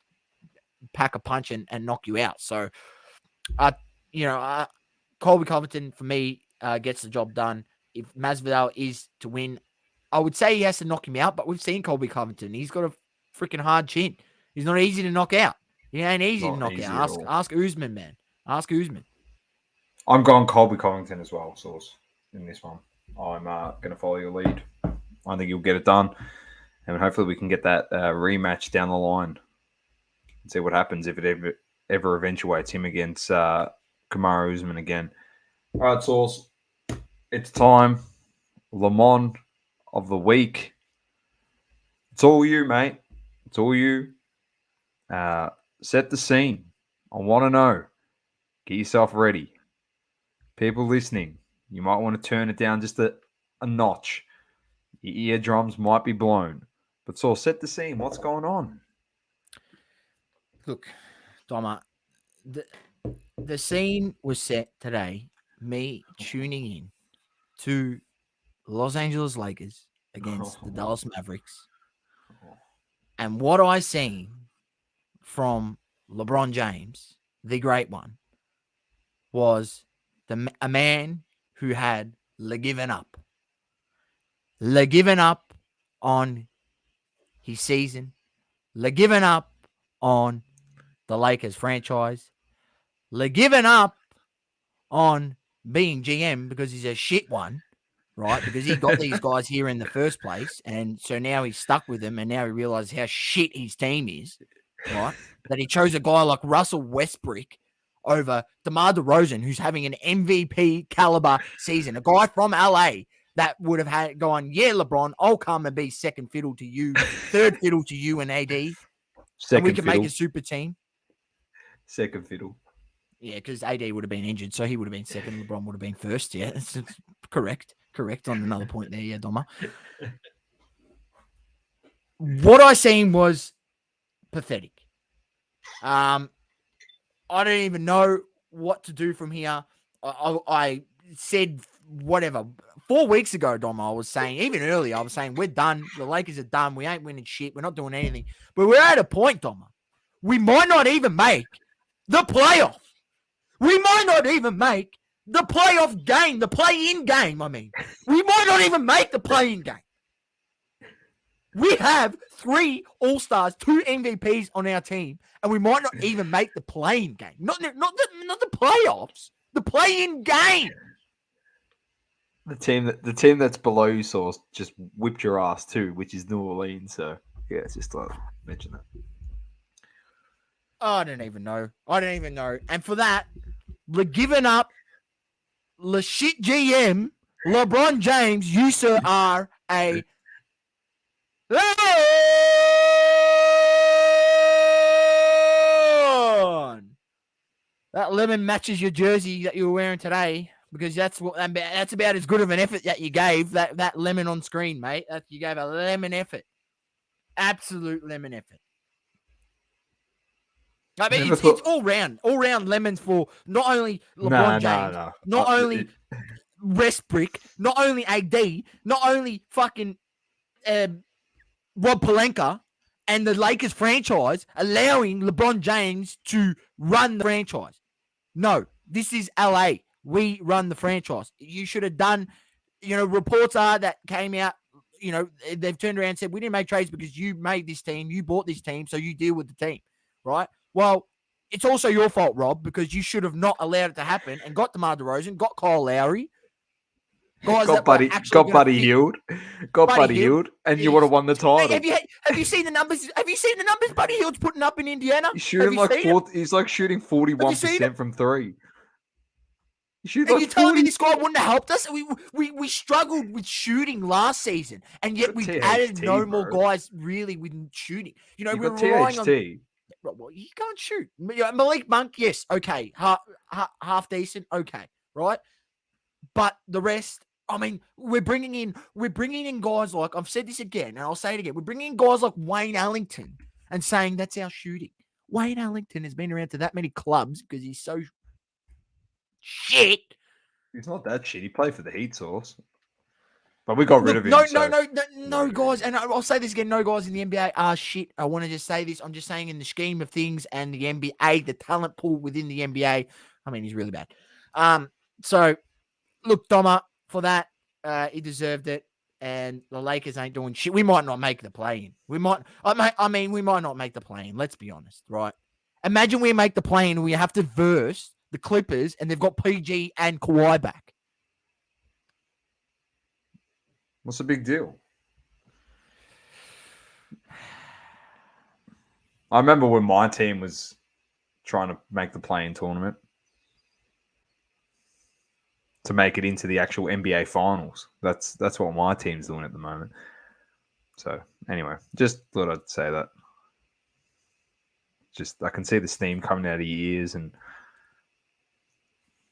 pack a punch and knock you out. So, Colby Covington, for me, gets the job done. If Masvidal is to win, I would say he has to knock him out, but we've seen Colby Covington. He's got a freaking hard chin. He's not easy to knock out. He ain't easy to knock out. Ask Usman, man. Ask Usman. I'm going Colby Covington as well, Sauce, in this one. I'm going to follow your lead. I think you'll get it done. And hopefully we can get that rematch down the line and see what happens if it ever eventuates him against Kamaru Usman again. All right, Sauce. It's time. Le Mans of the week. It's all you, mate. It's all you. Set the scene. I want to know. Get yourself ready. People listening, you might want to turn it down just a notch. Your eardrums might be blown. But so set the scene. What's going on? Look, Doma, the scene was set today. Me tuning in to Los Angeles Lakers against the Dallas Mavericks. And what I seen from LeBron James, the great one, was a man who had LeGiven up. LeGiven up on his season. LeGiven up on the Lakers franchise. LeGiven up on being GM because he's a shit one, right? Because he got these guys here in the first place. And so now he's stuck with them. And now he realizes how shit his team is, right? That he chose a guy like Russell Westbrook over DeMar DeRozan, who's having an MVP caliber season. A guy from LA that would have had gone, yeah, LeBron, I'll come and be second fiddle to you, third fiddle to you and AD. And we can make a super team. Second fiddle. Yeah, because AD would have been injured, so he would have been second. LeBron would have been first. Yeah, it's correct. Correct on another point there, yeah, Doma. What I seen was pathetic. I don't even know what to do from here. I said whatever 4 weeks ago, Dom, I was saying, even earlier, I was saying, we're done. The Lakers are done. We ain't winning shit. We're not doing anything. But we're at a point, Dom. We might not even make the playoff. We might not even make the playoff game, the play-in game, I mean. We might not even make the play-in game. We have 3 All-Stars, 2 MVPs on our team, and we might not even make the play-in game. Not the playoffs, the play-in game. The team that's below you, Sauce, just whipped your ass too, which is New Orleans. So yeah, it's just like mention that. I don't even know. And for that, LeGiven up, Le shit GM, LeBron James, you sir are a lemon. That lemon matches your jersey that you were wearing today. Because that's about as good of an effort that you gave, that lemon on screen, mate. You gave a lemon effort. Absolute lemon effort. I mean, it's all round lemons for not only LeBron James, not only Westbrook, not only AD, not only fucking Rob Pelinka and the Lakers franchise allowing LeBron James to run the franchise. No, this is LA. We run the franchise. You should have done, reports are that came out, they've turned around and said, we didn't make trades because you made this team, you bought this team, so you deal with the team, right? Well, it's also your fault, Rob, because you should have not allowed it to happen and got DeMar DeRozan, got Kyle Lowry. Guys got Buddy Hield, and you would have won the title. Hey, have you seen the numbers? Have you seen the numbers Buddy Hield's putting up in Indiana? He's shooting he's like shooting 41% from 3. And you telling me this guy wouldn't have helped us? We struggled with shooting last season, and yet we've added more guys really with shooting. We're relying on. Well, you can't shoot. Malik Monk, yes, okay, half decent, okay, right. But the rest, I mean, we're bringing in guys like, I've said this again, and I'll say it again. We're bringing in guys like Wayne Ellington and saying that's our shooting. Wayne Ellington has been around to that many clubs because he's so shit. He's not that shit. He played for the Heat, Sauce. But we got rid of him. No, guys. And I'll say this again. No guys in the NBA are shit. I want to just say this. I'm just saying in the scheme of things and the NBA, the talent pool within the NBA, I mean, he's really bad. So, look, Doma, for that, he deserved it. And the Lakers ain't doing shit. We might not make the play-in. We might not make the play-in. Let's be honest, right? Imagine we make the play-in and we have to verse the Clippers, and they've got PG and Kawhi back. What's the big deal? I remember when my team was trying to make the play-in tournament to make it into the actual NBA finals. That's what my team's doing at the moment. So anyway, just thought I'd say that. Just I can see the steam coming out of your ears and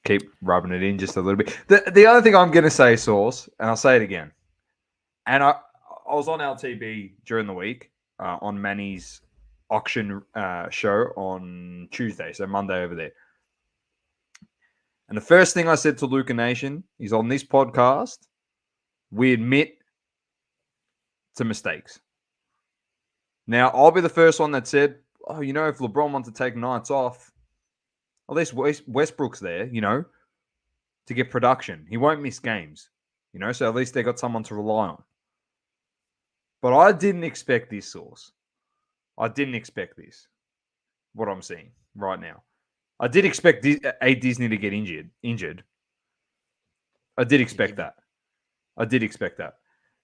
keep rubbing it in just a little bit. The other thing I'm going to say, Sauce, and I'll say it again, and I was on LTB during the week on Manny's auction show on Tuesday, so Monday over there. And the first thing I said to Luca Nation is on this podcast, we admit to mistakes. Now, I'll be the first one that said, if LeBron wants to take nights off, at least Westbrook's there, to get production. He won't miss games, so at least they got someone to rely on. But I didn't expect this, Sauce. I didn't expect this, what I'm seeing right now. I did expect A. Disney to get injured. I did expect that.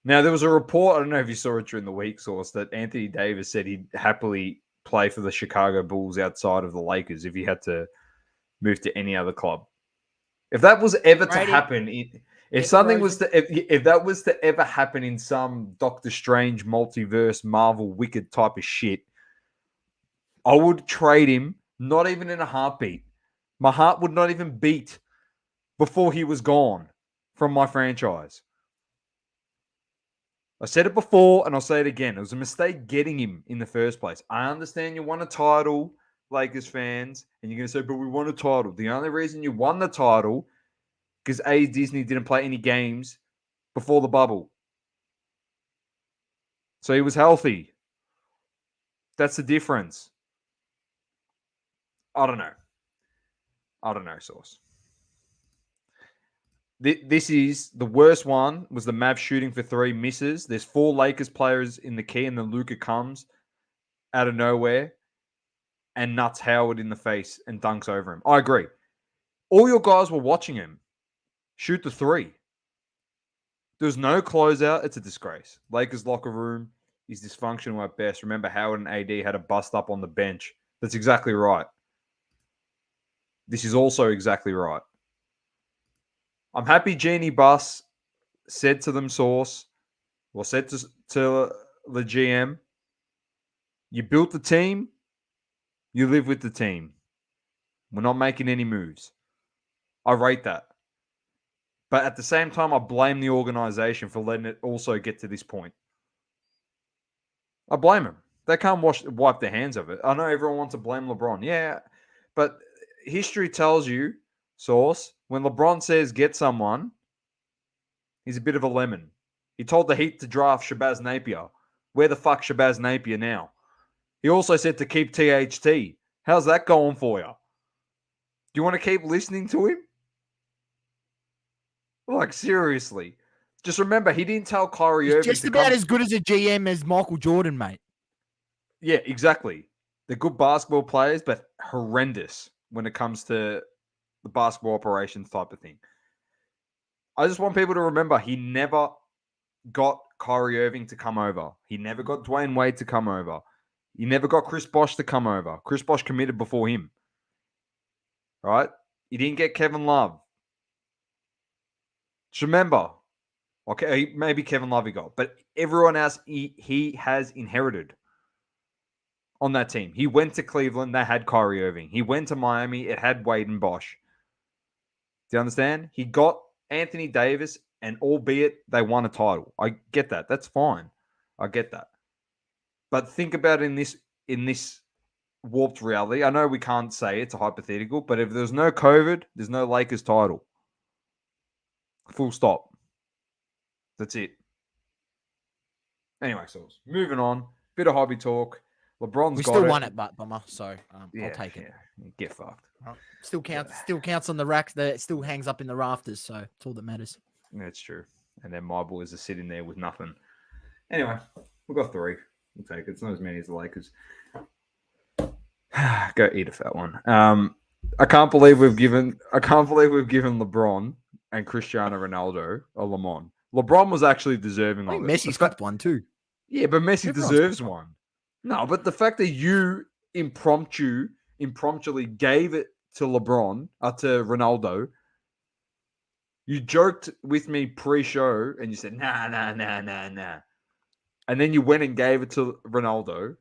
Now, there was a report, I don't know if you saw it during the week, Sauce, that Anthony Davis said he'd happily play for the Chicago Bulls outside of the Lakers if he had to move to any other club. If that was ever to happen, if that was to ever happen in some Doctor Strange multiverse Marvel wicked type of shit, I would trade him, not even in a heartbeat. My heart would not even beat before he was gone from my franchise. I said it before and I'll say it again. It was a mistake getting him in the first place. I understand you won a title, Lakers fans, and you're going to say, but we won a title. The only reason you won the title because A. Disney didn't play any games before the bubble. So he was healthy. That's the difference. I don't know, Sauce. This is the worst one. Was the Mavs shooting for 3 misses? There's 4 Lakers players in the key, and then Luka comes out of nowhere and nuts Howard in the face and dunks over him. I agree. All your guys were watching him shoot the 3. There's no closeout. It's a disgrace. Lakers locker room is dysfunctional at best. Remember, Howard and AD had a bust up on the bench. That's exactly right. This is also exactly right. I'm happy Jeannie Buss said to them, Sauce, or said to the GM, you built the team, you live with the team. We're not making any moves. I rate that. But at the same time, I blame the organization for letting it also get to this point. I blame them. They can't wipe their hands of it. I know everyone wants to blame LeBron. Yeah, but history tells you, Sauce, when LeBron says get someone, he's a bit of a lemon. He told the Heat to draft Shabazz Napier. Where the fuck Shabazz Napier now? He also said to keep THT. How's that going for you? Do you want to keep listening to him? Like, seriously. Just remember, he didn't tell Kyrie Irving just about as good as a GM as Michael Jordan, mate. Yeah, exactly. They're good basketball players, but horrendous when it comes to the basketball operations type of thing. I just want people to remember he never got Kyrie Irving to come over. He never got Dwayne Wade to come over. He never got Chris Bosh to come over. Chris Bosh committed before him. Right? He didn't get Kevin Love. Just remember, okay, maybe Kevin Love he got, but everyone else he has inherited on that team. He went to Cleveland, they had Kyrie Irving. He went to Miami, it had Wade and Bosh. Do you understand? He got Anthony Davis, and albeit they won a title. I get that. That's fine. I get that. But think about it in this warped reality. I know we can't say it's a hypothetical, but if there's no COVID, there's no Lakers title. Full stop. That's it. Anyway, so moving on. Bit of hobby talk. LeBron's we got still it. won it, but Bummer. So I'll take it. Yeah. Get fucked. Still counts. Still counts on the racks. That still hangs up in the rafters. So it's all that matters. That's true. And then my boys are sitting there with nothing. Anyway, we've got 3. We'll take it. It's not as many as the Lakers. Go eat a fat one. I can't believe we've given LeBron and Cristiano Ronaldo a Le Mans. LeBron was actually deserving of it. Messi's got one too. Yeah, but Messi deserves one. No, but the fact that you impromptuly gave it to LeBron, to Ronaldo, you joked with me pre-show and you said, nah. And then you went and gave it to Ronaldo.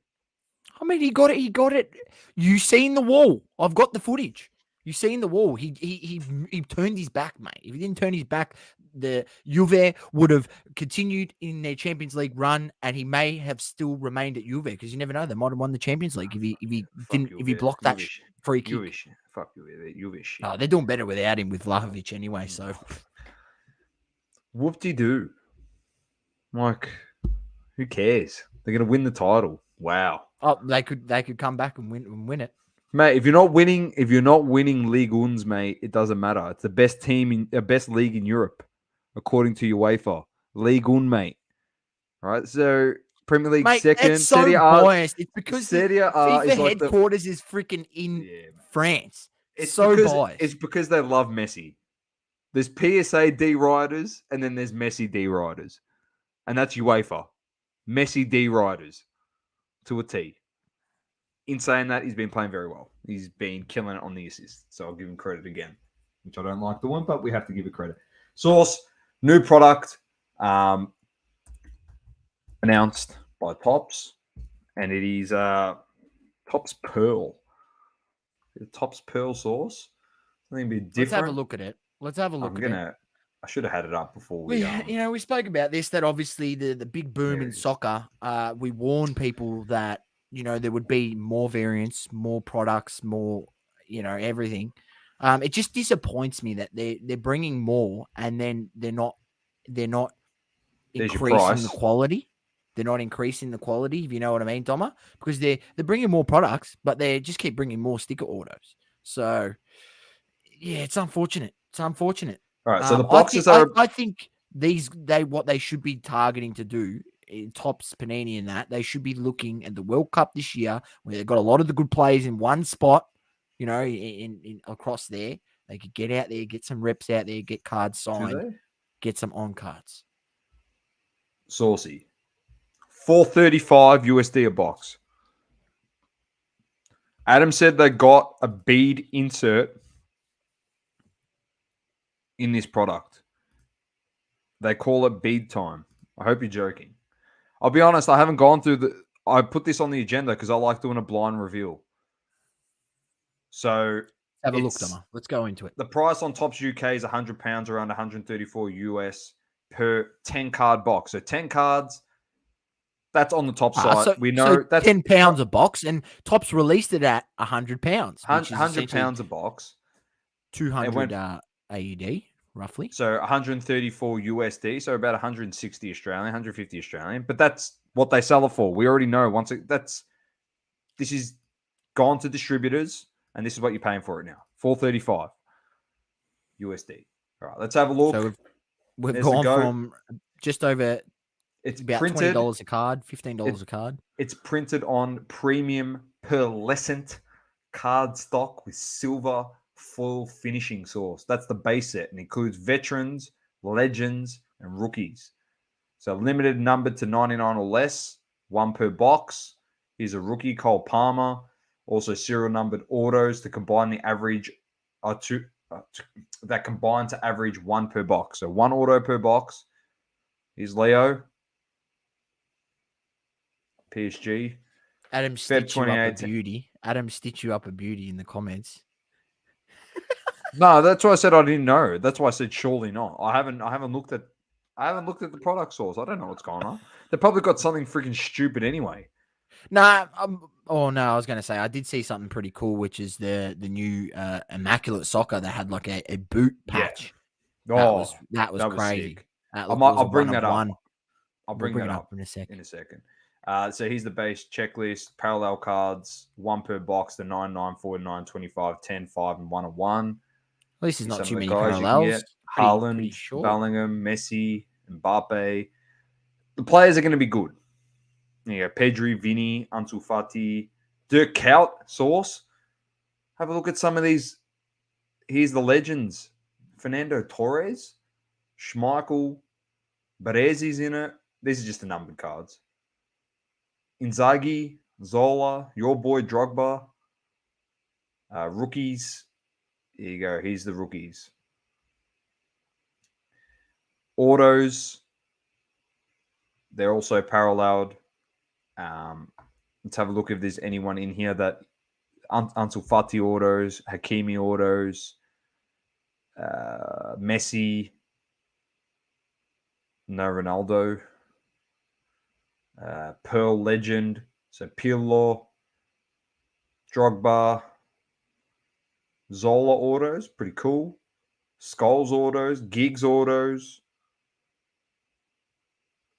I mean, he got it. You seen the wall. I've got the footage. You seen the wall. He turned his back, mate. If he didn't turn his back, the Juve would have continued in their Champions League run, and he may have still remained at Juve because you never know. They might have won the Champions League if he blocked that free kick. Fuck Juve. Oh, they're doing better without him with Vlahovic anyway. So whoop-de-doo. Like, who cares? They're gonna win the title. Wow. Oh, they could come back and win it. Mate, if you're not winning League Ones, mate, it doesn't matter. It's the best best league in Europe, according to UEFA. League One, mate. All right, so Premier League mate, second. That's so biased. It's because FIFA headquarters is freaking in France. It's so biased. It's because they love Messi. There's PSA D riders, and then there's Messi D riders, and that's UEFA. Messi D riders to a T. In saying that, he's been playing very well. He's been killing it on the assists. So I'll give him credit again, which I don't like the one, but we have to give it credit. Sauce, new product announced by Tops, and it is Tops Pearl. Tops Pearl sauce. Something a bit different. Let's have a look at it. I should have had it up before we. We spoke about this. That obviously the big boom in soccer. We warned people that there would be more variants, more products, more everything. It just disappoints me that they're bringing more and then they're not There's your increasing the price. quality. They're not increasing the quality, if you know what I mean, Doma, because they're bringing more products, but they just keep bringing more sticker autos. So, yeah, it's unfortunate. It's unfortunate. All right. So the I think boxes are I think what they should be targeting to do in Tops, Panini, and that they should be looking at the World Cup this year, where they've got a lot of the good players in one spot. You know, in across there, they could get out there, get some reps out there, get cards signed, get some on cards. Saucey. $435 USD a box. Adam said they got a bead insert in this product. They call it bead time. I hope you're joking. I'll be honest, I haven't gone through I put this on the agenda because I like doing a blind reveal. So have a look, Doma. Let's go into it. The price on Tops UK is £100, around 134 US per 10 card box. So 10 cards. That's on the top side. So, we know so that's £10 a box, and Tops released it at £100. £100 a box. 200 AUD, roughly. So 134 USD, so about 160 Australian, 150 Australian. But that's what they sell it for. We already know this is gone to distributors, and this is what you're paying for it now. 435 USD. All right, let's have a look. So we've gone from just over. It's about printed, $20 a card, $15 a card. It's printed on premium pearlescent card stock with silver foil finishing source. That's the base set and includes veterans, legends, and rookies. So limited number to 99 or less, one per box. Here's a rookie, Cole Palmer. Also serial numbered autos to combine the average that combine to average one per box. So one auto per box. Here's Leo. PSG. Adam stitch you up a beauty. Adam stitch you up a beauty in the comments. No, that's why I said I didn't know. That's why I said surely not. I haven't looked at the product source. I don't know what's going on. They probably got something freaking stupid anyway. Nah, I was going to say I did see something pretty cool, which is the new Immaculate Soccer that had like a boot patch. Yeah. That was crazy. I'll bring that up. I'll bring that up in a second. So here's the base checklist: parallel cards, one per box, the 9, 9, 4, 9, 25, 10, 5, and 1 of 1. At least there's not too many parallels. Haaland, Bellingham, Messi, Mbappe. The players are going to be good. You go Pedri, Vini, Ansu Fati, Dirk Kuyt, Source. Have a look at some of these. Here's the legends: Fernando Torres, Schmeichel, Baresi's in it. These are just the numbered cards. Inzaghi, Zola, your boy Drogba. Rookies. Here you go. Here's the rookies. Autos. They're also paralleled. Let's have a look if there's anyone in here that Ansu Fati autos, Hakimi autos, Messi, no Ronaldo, Pearl Legend, so Pirlo, Drogba, Zola autos, pretty cool. Scholes autos, Giggs autos,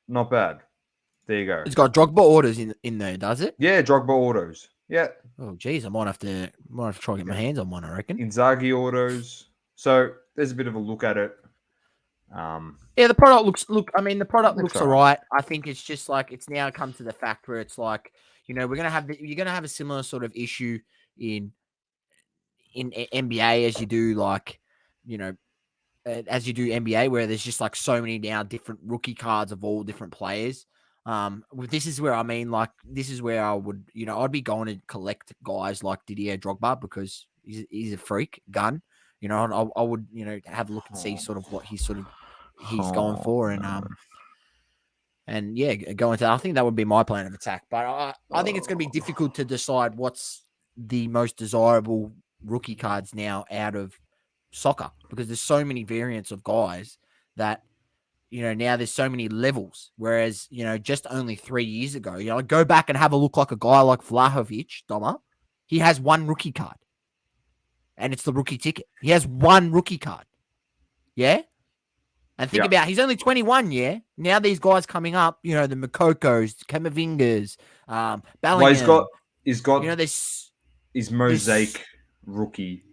not bad. There you go. It's got Drogba autos in there, does it? Yeah, Drogba autos. Yeah. Oh, geez, I might have to try to get my hands on one, I reckon. Inzaghi autos. So there's a bit of a look at it. Yeah, the product looks all right. I think it's just like it's now come to the fact where it's like, you're gonna have a similar sort of issue in NBA as you do as you do NBA, where there's just like so many now different rookie cards of all different players. This is where I would, I'd be going to collect guys like Didier Drogba because he's a freak gun. And I would, have a look and see sort of what he's going for, and yeah, go into. I think that would be my plan of attack. But I think it's going to be difficult to decide what's the most desirable rookie cards now out of soccer, because there's so many variants of guys that now there's so many levels. Whereas just only 3 years ago, go back and have a look like a guy like Vlahovic, Doma. He has one rookie card, and it's the rookie ticket. He has one rookie card. Yeah. And think about, he's only 21, yeah? Now these guys coming up, the Makokos, Camavingas, Bellingham. Well, he's got this his mosaic rookie.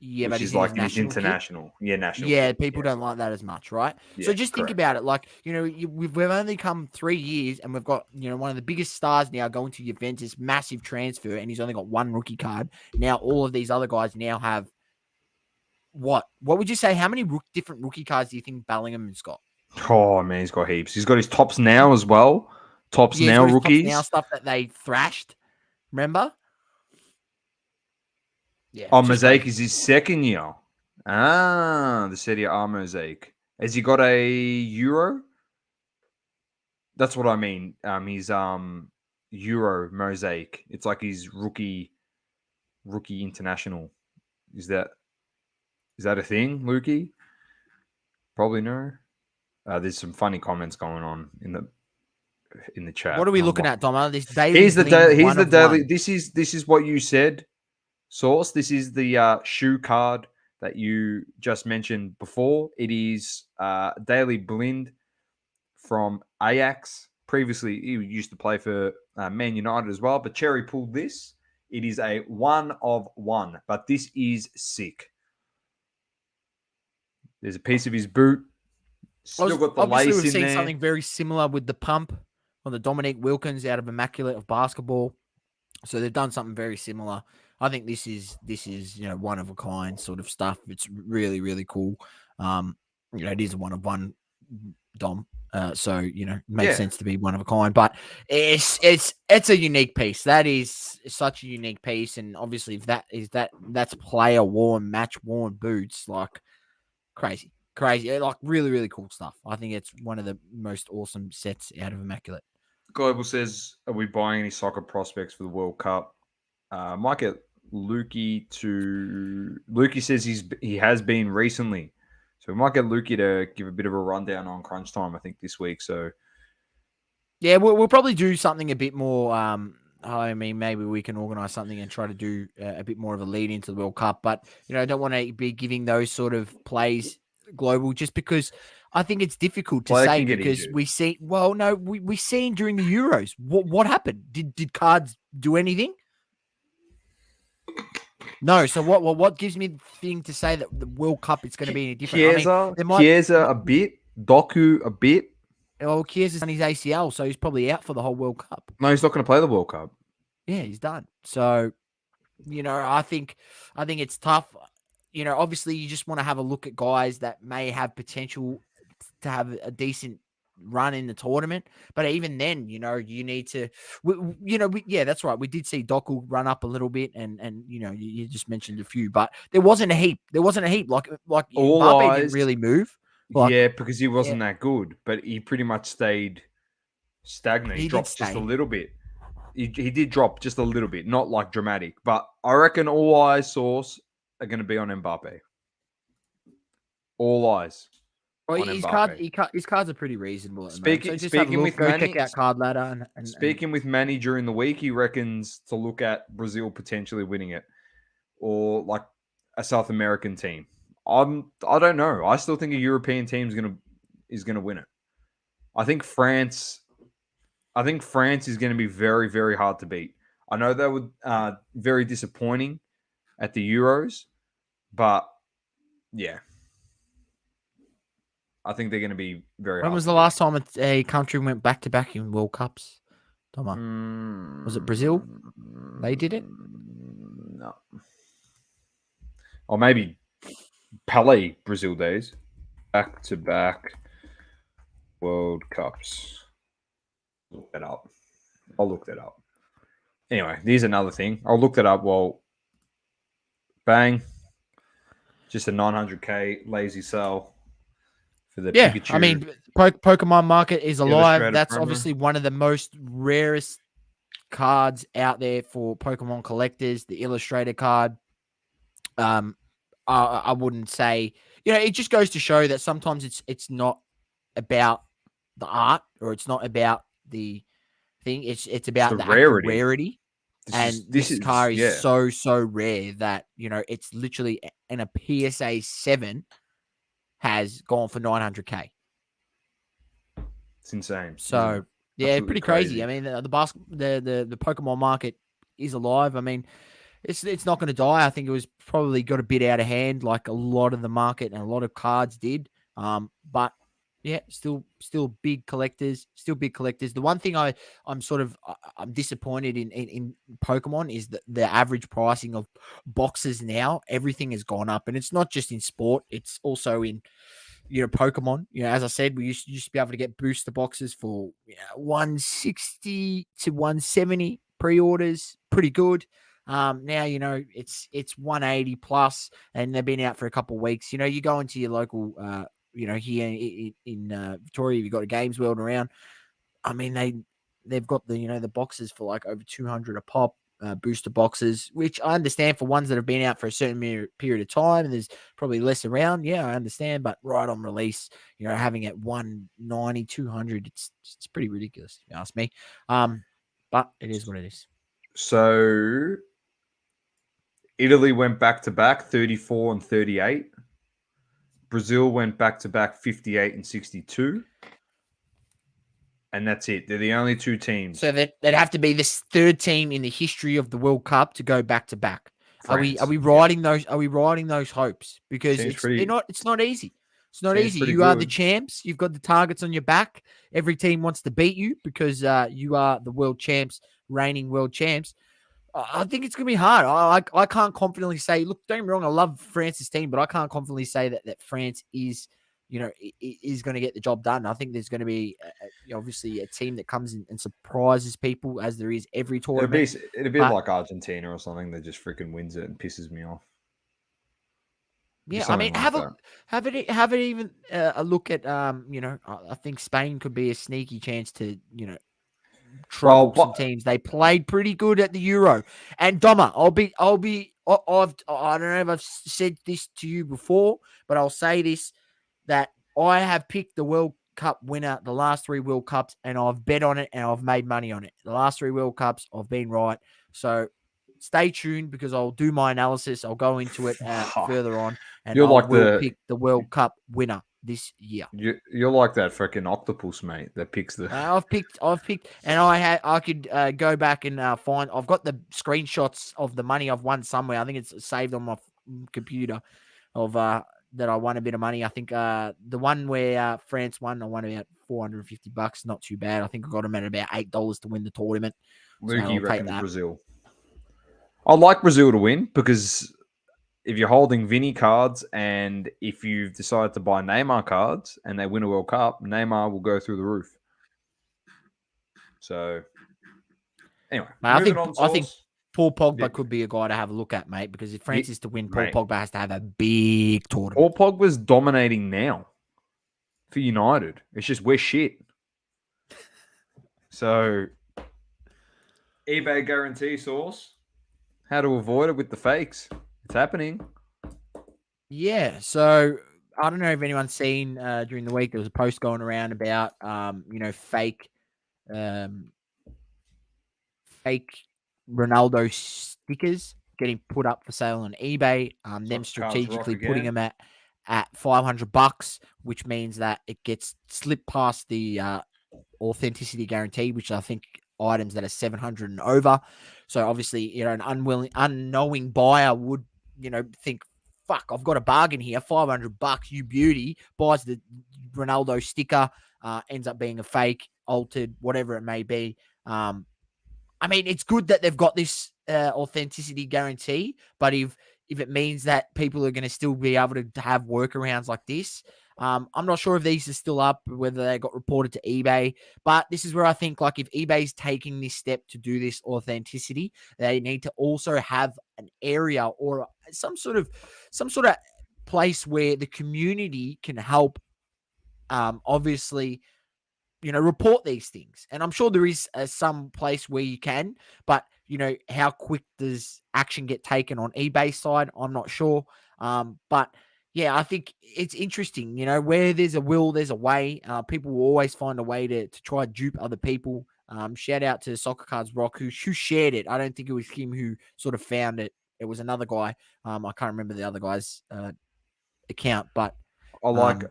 Yeah, which but is like his international international. Yeah, national. Yeah, people don't like that as much, right? Yeah, so just think about it. Like, we've only come 3 years and we've got, one of the biggest stars now going to Juventus, massive transfer, and he's only got one rookie card. Now, all of these other guys now have what? What would you say? How many different rookie cards do you think Bellingham's got? Oh, man, he's got heaps. He's got his tops now as well. Tops now rookies. Tops now stuff that they thrashed. Remember? Yeah. Oh, Mosaic is his second year. The Serie A Mosaic. Has he got a Euro? That's what I mean. His Euro Mosaic. It's like his rookie international. Is that a thing, Lukey? Probably no. There's some funny comments going on in the chat. What are we looking at, Doma? This daily. Here's the daily. This is what you said, Source. This is the shoe card that you just mentioned before. It is daily blend from Ajax. Previously, he used to play for Man United as well, but Cherry pulled this. It is a 1 of 1, but this is sick. There's a piece of his boot. Still got the lace in there. We've seen something very similar with the pump on the Dominique Wilkins out of Immaculate of Basketball. So they've done something very similar. I think this is one of a kind sort of stuff. It's really, really cool. It is a 1 of 1, Dom. So it makes sense to be 1 of a kind. But it's a unique piece. That is such a unique piece, and obviously if that's player worn, match worn boots, like crazy, like really, really cool stuff. I think it's one of the most awesome sets out of Immaculate. Global says, are we buying any soccer prospects for the World Cup? Might get Lukey to... Lukey says he has been recently. So we might get Lukey to give a bit of a rundown on Crunch Time, I think, this week. So yeah, we'll probably do something a bit more... I mean, maybe we can organise something and try to do a bit more of a lead into the World Cup. But, I don't want to be giving those sort of plays global just because I think it's difficult to say because we see... Well, no, we seen during the Euros. What happened? Did cards do anything? No. So what gives me the thing to say that the World Cup is going to be any different? Chiesa a bit. Doku a bit. Well, Chiesa's on his ACL, so he's probably out for the whole World Cup. No, he's not going to play the World Cup. Yeah, he's done. So, I think it's tough. Obviously, you just want to have a look at guys that may have potential to have a decent run in the tournament. But even then, you need to, yeah, that's right. We did see Doku run up a little bit, and you just mentioned a few, but there wasn't a heap. Like Mbappe didn't really move. Because he wasn't that good, but he pretty much stayed stagnant. He dropped just a little bit. He did drop just a little bit, not like dramatic. But I reckon all eyes, Source, are going to be on Mbappe. All eyes. Well, his cards are pretty reasonable. Speaking with Manny, check out Cardladder. Speaking with Manny during the week, he reckons to look at Brazil potentially winning it, or like a South American team. I don't know. I still think a European team is gonna win it. I think France is going to be very, very hard to beat. I know they were very disappointing at the Euros, but yeah, I think they're going to be very hard. When was the last time a country went back-to-back in World Cups, Tomo? Was it Brazil? They did it? No. Or maybe Pelé Brazil days. Back-to-back World Cups. Look that up. I'll look that up. Anyway, here's another thing. I'll look that up while... Bang. Just a 900k lazy sell for the Pikachu. I mean, Pokemon market is alive. That's obviously one of the most rarest cards out there for Pokemon collectors. The illustrator card. I wouldn't say, it just goes to show that sometimes it's not about the art, or it's not about the thing. It's about the rarity. This car is so rare that, it's literally in a PSA 7 has gone for 900K. It's insane. So yeah, Absolutely pretty crazy. I mean, the Pokemon market is alive. I mean, it's not going to die. I think it was probably got a bit out of hand, like a lot of the market and a lot of cards did. But yeah, still big collectors, The one thing I'm disappointed in Pokemon is that the average pricing of boxes now. Everything has gone up, and it's not just in sport; it's also in Pokemon. As I said, we used to be able to get booster boxes for 160 to 170 pre-orders, pretty good. Now it's 180 plus, and they've been out for a couple of weeks. You go into your local, here in Victoria, you've got a Games World around. I mean, they've got the boxes for like over 200 a pop. Booster boxes, which I understand for ones that have been out for a certain period of time, and there's probably less around. Yeah, I understand, but right on release, having it 190, 200, it's pretty ridiculous, if you ask me. But it is what it is. So Italy went back to back 34 and 38. Brazil went back to back 58 and 62. And that's it. They're the only two teams. So they'd have to be this third team in the history of the World Cup to go back to back. Are we riding those? Are we riding those hopes? Because it's not easy. It's not easy. You are the champs. You've got the targets on your back. Every team wants to beat you because you are the world champs, reigning world champs. I think it's going to be hard. I can't confidently say. Look, don't get me wrong. I love France's team, but I can't confidently say that France is going to get the job done. I think there's going to be obviously a team that comes in and surprises people, as there is every tournament. It'll be like Argentina or something that just freaking wins it and pisses me off. Yeah, I mean, have it even a look at I think Spain could be a sneaky chance to trouble some teams. They played pretty good at the Euro. And Doma, I don't know if I've said this to you before, but I'll say this. That I have picked the World Cup winner the last 3 World Cups, and I've bet on it, and I've made money on it. The last 3 World Cups, I've been right. So stay tuned, because I'll do my analysis. I'll go into it further on, and I'll pick the World Cup winner this year. You're like that freaking octopus, mate, that picks the... I've picked, and I could go back and find... I've got the screenshots of the money I've won somewhere. I think it's saved on my computer of... that I won a bit of money. I think the one where France won, I won about $450. Not too bad. I think I got them at about $8 to win the tournament. Lukey reckons Brazil. I like Brazil to win, because if you're holding Vinny cards and if you've decided to buy Neymar cards and they win a World Cup, Neymar will go through the roof. So anyway, I think Paul Pogba could be a guy to have a look at, mate, because if France is to win, Paul Pogba has to have a big tournament. Paul Pogba's dominating now for United. It's just we're shit. So, eBay guarantee source. How to avoid it with the fakes. It's happening. Yeah, so I don't know if anyone's seen during the week, there was a post going around about, fake Ronaldo stickers getting put up for sale on eBay. Them strategically putting them at $500, which means that it gets slipped past the authenticity guarantee, which I think items that are 700 and over. So obviously, an unknowing buyer would, think, fuck, I've got a bargain here, $500, you beauty, buys the Ronaldo sticker, ends up being a fake, altered, whatever it may be. I mean, it's good that they've got this authenticity guarantee, but if it means that people are going to still be able to have workarounds like this, I'm not sure if these are still up, whether they got reported to eBay, but this is where I think, like, if eBay's taking this step to do this authenticity, they need to also have an area or some sort of place where the community can help, obviously, report these things. And I'm sure there is some place where you can, but, how quick does action get taken on eBay side? I'm not sure. But yeah, I think it's interesting, where there's a will, there's a way. People will always find a way to try to dupe other people. Shout out to Soccer Cards Rock, who shared it. I don't think it was him who sort of found it. It was another guy. I can't remember the other guy's account, but like.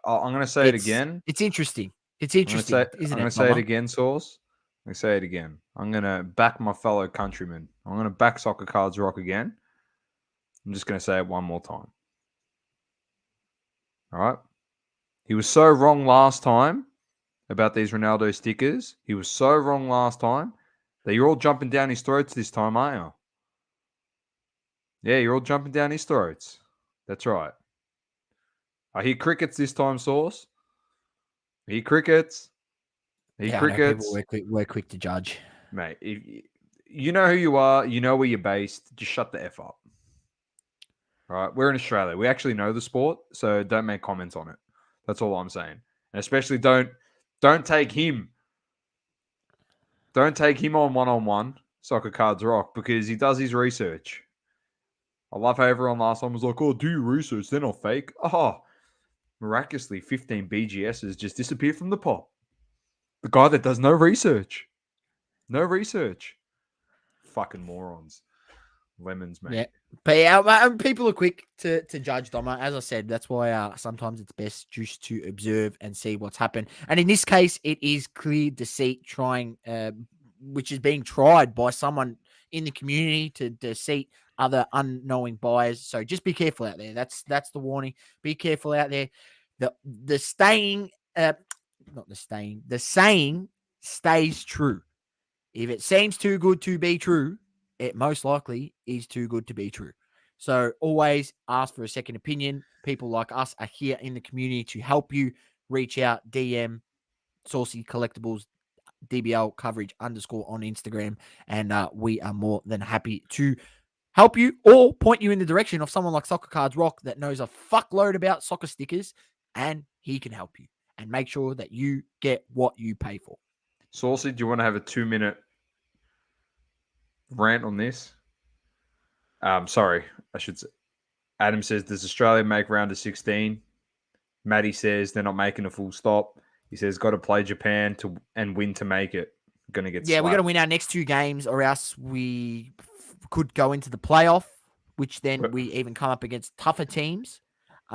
I'm going to say it again. It's interesting. It's interesting, isn't I'm going it, to say it Mama? again, Sauce. I'm going to say it again. I'm going to back my fellow countrymen. I'm going to back Soccer Cards Rock again. I'm just going to say it one more time. All right. He was so wrong last time about these Ronaldo stickers. He was so wrong last time that you're all jumping down his throats this time, aren't you? Yeah, you're all jumping down his throats. That's right. I hear crickets this time, Sauce. I hear crickets. I hear Yeah, I know people crickets. we're quick to judge. Mate, if you know who you are, you know where you're based, just shut the F up. All right, we're in Australia. We actually know the sport, so don't make comments on it. That's all I'm saying. And especially don't take him. Don't take him on one-on-one Soccer Cards Rock because he does his research. I love how everyone last time was like, oh, do your research, they're not fake. Oh, miraculously, 15 BGSs just disappeared from the pot. The guy that does no research. No research. Fucking morons. Lemons, mate. Yeah. But yeah, people are quick to judge, Doma. As I said, that's why sometimes it's best just to observe and see what's happened. And in this case, it is clear deceit which is being tried by someone in the community to deceive other unknowing buyers. So just be careful out there. That's the warning. Be careful out there. The saying stays true. If it seems too good to be true, it most likely is too good to be true. So always ask for a second opinion. People like us are here in the community to help you. Reach out, DM, Saucey Collectibles, DBL coverage _ on Instagram. And we are more than happy to help you or point you in the direction of someone like Soccer Cards Rock that knows a fuckload about soccer stickers, and he can help you and make sure that you get what you pay for. Saucy, do you want to have a 2-minute rant on this? Sorry, I should say. Adam says, does Australia make round of 16? Matty says they're not making a full stop. He says, got to play Japan and win to make it. Going to get slapped. We got to win our next 2 games or else we could go into the playoff, which then we even come up against tougher teams.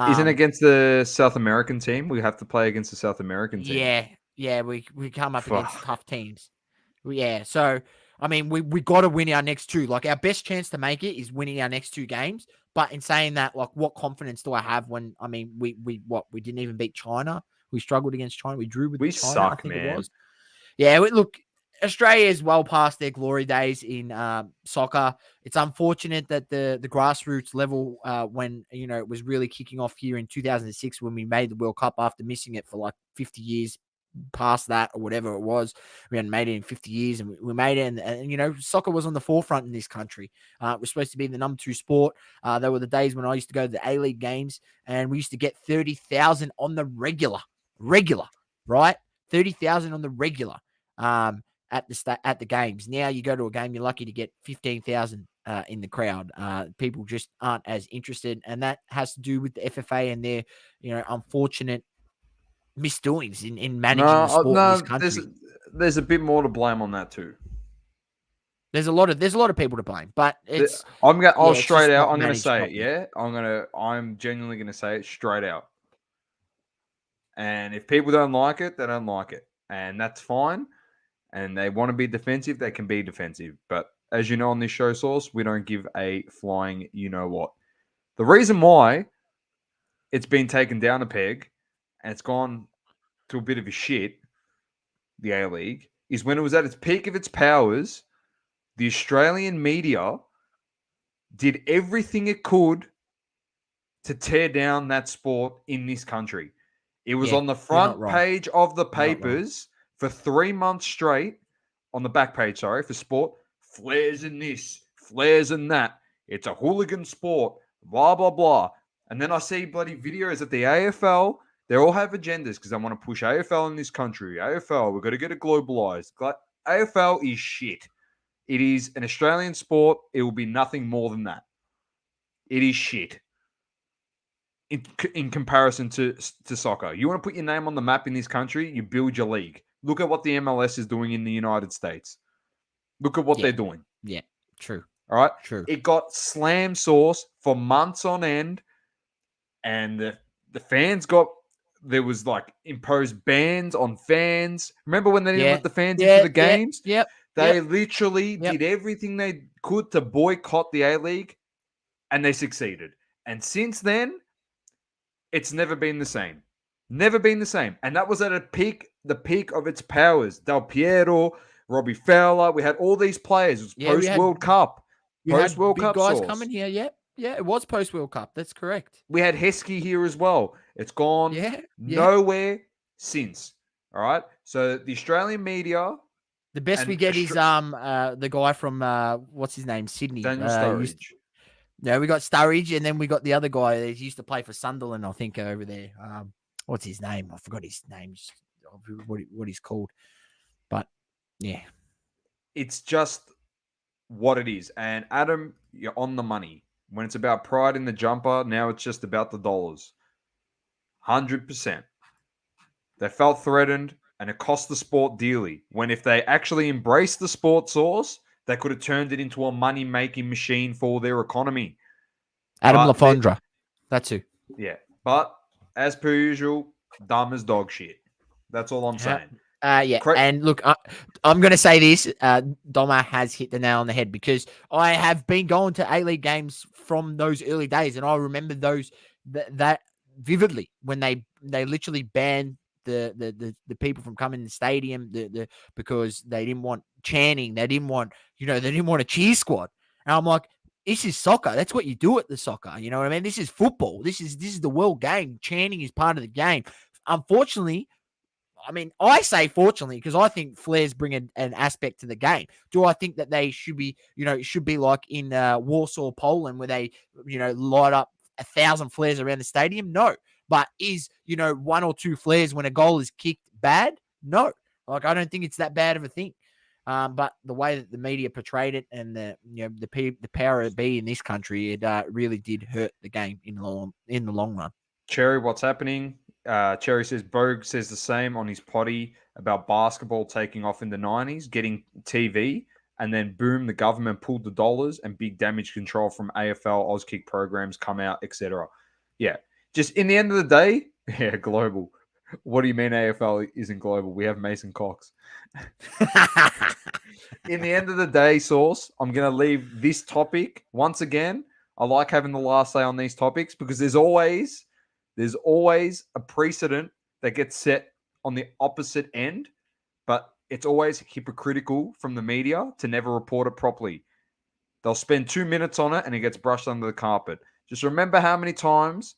Isn't against the South American team? We have to play against the South American team. Yeah, we come up against tough teams. Yeah, so I mean, we got to win our next 2. Like our best chance to make it is winning our next 2 games. But in saying that, like, what confidence do I have when we didn't even beat China? We struggled against China. We drew with China. Suck, I think man. it was. Yeah, look, Australia is well past their glory days in soccer. It's unfortunate that the grassroots level, when it was really kicking off here in 2006 when we made the World Cup after missing it for like 50 years past that or whatever it was. We hadn't made it in 50 years and we made it. And soccer was on the forefront in this country. It was supposed to be the number 2 sport. There were the days when I used to go to the A-League games and we used to get 30,000 on the regular, right? 30,000 on the regular at the games. Now you go to a game, you're lucky to get 15,000 in the crowd. People just aren't as interested. And that has to do with the FFA and their, unfortunate misdoings in managing the sport in this country. There's a bit more to blame on that too. There's a lot of people to blame, but it's. I'm going to say properly. it. Yeah, I'm genuinely gonna say it straight out. And if people don't like it, they don't like it, and that's fine. And they want to be defensive, they can be defensive. But as you know on this show, Source, we don't give a flying you know what. The reason why it's been taken down a peg and it's gone to a bit of a shit, the A-League, is when it was at its peak of its powers, the Australian media did everything it could to tear down that sport in this country. It was on the front page of the papers for 3 months straight, on the back page, for sport. Flares in this, flares in that. It's a hooligan sport, blah, blah, blah. And then I see bloody videos at the AFL. They all have agendas because they want to push AFL in this country. AFL, we've got to get it globalized. AFL is shit. It is an Australian sport. It will be nothing more than that. It is shit in comparison to soccer. You want to put your name on the map in this country, you build your league. Look at what the MLS is doing in the United States. Look at what they're doing. Yeah, true. All right? True. It got slam sauce for months on end, and the fans there was like imposed bans on fans. Remember when they didn't let the fans into the games? Yep. They literally did everything they could to boycott the A-League, and they succeeded. And since then, it's never been the same. Never been the same. And that was at the peak of its powers. Del Piero, Robbie Fowler. We had all these players. It was post-World Cup. You had Post-World big Cup guys Sauce. coming here. Yeah, it was post-World Cup. That's correct. We had Heskey here as well. It's gone nowhere since. All right. So the Australian media... The best we get is the guy from what's his name, Sydney. Daniel Sturridge. We got Sturridge, and then we got the other guy that used to play for Sunderland, I think, over there. What's his name? I forgot his name. What he's called. But yeah, it's just what it is. And Adam, you're on the money. When it's about pride in the jumper, now it's just about the dollars. 100%. They felt threatened. And it cost the sport dearly. When if they actually embraced the sport source, they could have turned it into a money-making machine for their economy. Adam LaFondra. That's who. Yeah. But as per usual, dumb as dog shit. That's all I'm saying. And look, I'm going to say this. Doma has hit the nail on the head because I have been going to A-League games from those early days, and I remember that vividly when they literally banned the people from coming in the stadium because they didn't want chanting, they didn't want a cheer squad. And I'm like, this is soccer. That's what you do at the soccer. You know what I mean? This is football. This is the world game. Chanting is part of the game. Unfortunately, I mean, I say fortunately because I think flares bring an aspect to the game. Do I think that they should be, it should be like in Warsaw, Poland, where they, light up 1,000 flares around the stadium? No. But is, 1 or 2 flares when a goal is kicked bad? No. Like, I don't think it's that bad of a thing. But the way that the media portrayed it and the power of be in this country, it really did hurt the game in the long run. Cherry, what's happening? Cherry says Bogue says the same on his potty about basketball taking off in the 90s, getting TV, and then boom, the government pulled the dollars and big damage control from AFL, Auskick programs come out, etc. Yeah. Just in the end of the day, global. What do you mean AFL isn't global? We have Mason Cox. In the end of the day, Sauce, I'm going to leave this topic. Once again, I like having the last say on these topics because there's always a precedent that gets set on the opposite end, but it's always hypocritical from the media to never report it properly. They'll spend 2 minutes on it and it gets brushed under the carpet. Just remember how many times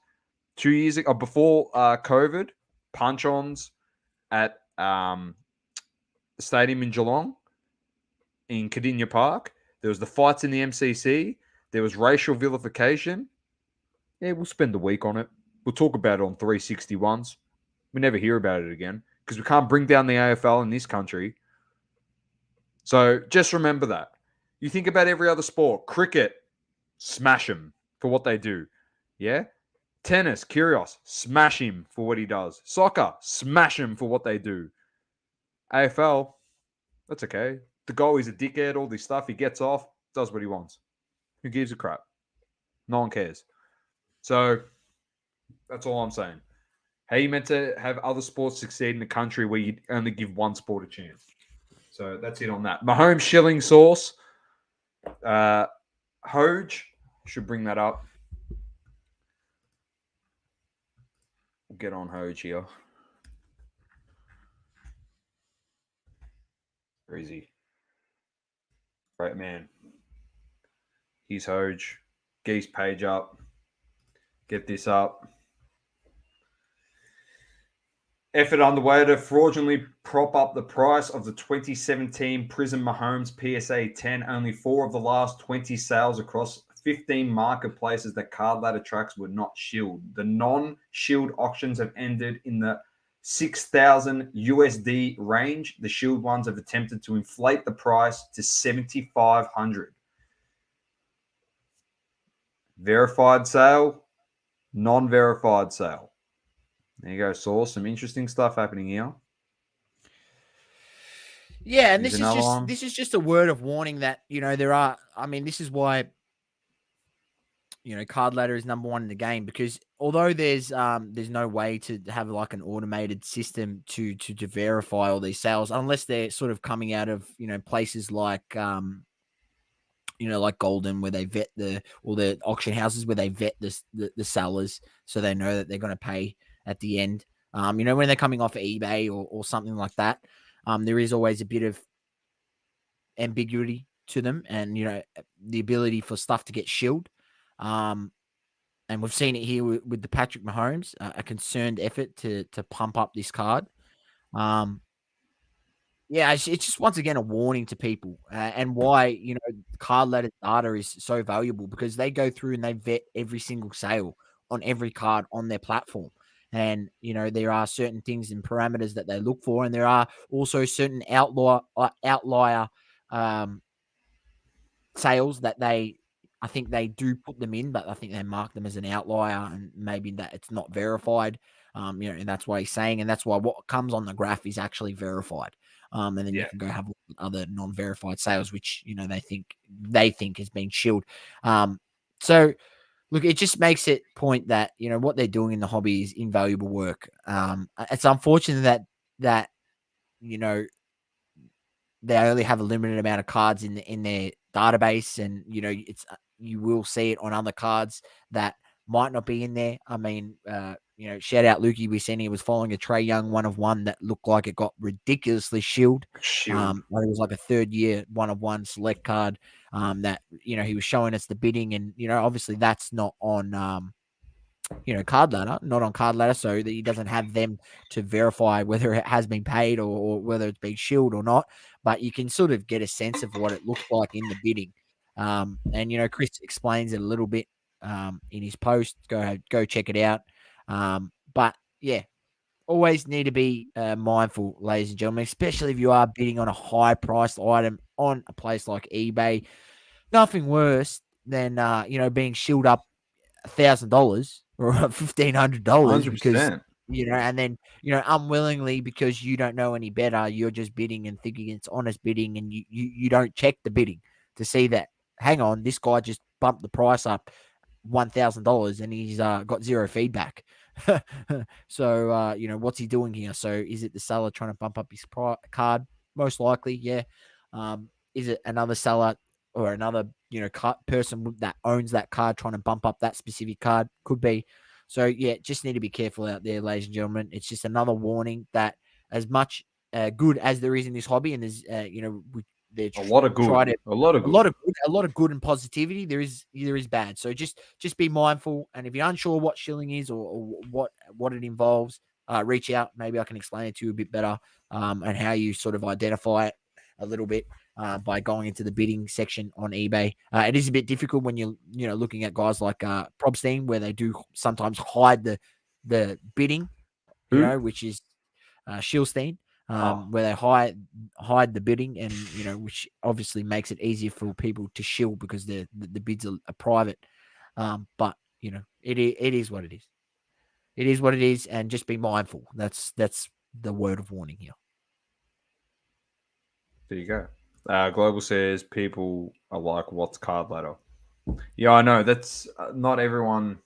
2 years ago, before COVID, punch-ons at the stadium in Geelong, in Cardinia Park. There was the fights in the MCC. There was racial vilification. Yeah, we'll spend a week on it. We'll talk about it on 361s. We never hear about it again because we can't bring down the AFL in this country. So just remember that. You think about every other sport. Cricket, smash them for what they do. Yeah? Tennis, Kyrgios, smash him for what he does. Soccer, smash him for what they do. AFL, that's okay. The goalie's a dickhead, all this stuff. He gets off, does what he wants. Who gives a crap? No one cares. So that's all I'm saying. How are you meant to have other sports succeed in a country where you only give one sport a chance? So that's it on that. Mahomes Shilling Sauce. Hoj should bring that up. We'll get on Hoj here. Where is he? Right, man. He's Hoj. Get his page up. Get this up. Effort underway to fraudulently prop up the price of the 2017 Prism Mahomes PSA 10. Only 4 of the last 20 sales across 15 marketplaces that Cardladder tracks were not shilled. The non-shilled auctions have ended in the 6,000 USD range. The shilled ones have attempted to inflate the price to 7,500. Verified sale, non-verified sale. There you go, Sauce. Some interesting stuff happening here. Yeah, and this is just a word of warning that, there are, this is why Cardladder is number one in the game, because although there's no way to have like an automated system to verify all these sales, unless they're sort of coming out of places like like Golden, where they vet the auction houses where they vet the sellers, so they know that they're going to pay at the end. When they're coming off of eBay or something like that, there is always a bit of ambiguity to them, and the ability for stuff to get shilled. And we've seen it here with the Patrick Mahomes, a concerned effort to pump up this card. Yeah, it's just once again a warning to people, and why Cardladder data is so valuable, because they go through and they vet every single sale on every card on their platform. And there are certain things and parameters that they look for, and there are also certain outlier sales that I think they do put them in, but I think they mark them as an outlier, and maybe that it's not verified. And that's why he's saying, and that's why what comes on the graph is actually verified. And then you can go have other non-verified sales, which they think has been shilled. So look, it just makes it point that what they're doing in the hobby is invaluable work. It's unfortunate that they only have a limited amount of cards in their database, and you will see it on other cards that might not be in there. I mean, shout out Lukey. We seen he was following a Trey Young 1-of-1 that looked like it got ridiculously shilled. It was like a third year 1-of-1 select card. That he was showing us the bidding, and obviously that's not on Cardladder, not on Cardladder, so that he doesn't have them to verify whether it has been paid or whether it's been shilled or not. But you can sort of get a sense of what it looks like in the bidding. And Chris explains it a little bit in his post. Go check it out. But yeah, always need to be mindful, ladies and gentlemen, especially if you are bidding on a high priced item on a place like eBay. Nothing worse than being shilled up $1,000 or $1,500 because 100%. and then unwillingly, because you don't know any better, you're just bidding and thinking it's honest bidding, and you don't check the bidding to see that, hang on, this guy just bumped the price up $1,000 and he's got zero feedback. So what's he doing here? So is it the seller trying to bump up his card? Most likely, yeah. Is it another seller or another person that owns that card trying to bump up that specific card? Could be. So yeah, just need to be careful out there, ladies and gentlemen. It's just another warning that as much good as there is in this hobby, and there's a lot of good, a lot of good and positivity, there is bad. So just be mindful, and if you're unsure what shilling is or what it involves, reach out. Maybe I can explain it to you a bit better, and how you sort of identify it a little bit. By going into the bidding section on eBay. It is a bit difficult when you're looking at guys like Probstein, where they do sometimes hide the bidding, which is Shilstein, where they hide the bidding, and which obviously makes it easier for people to shill because the bids are private. But it is what it is. It is what it is, and just be mindful. That's the word of warning here. There you go. Global says people are like, what's Cardladder? Yeah, I know. That's not everyone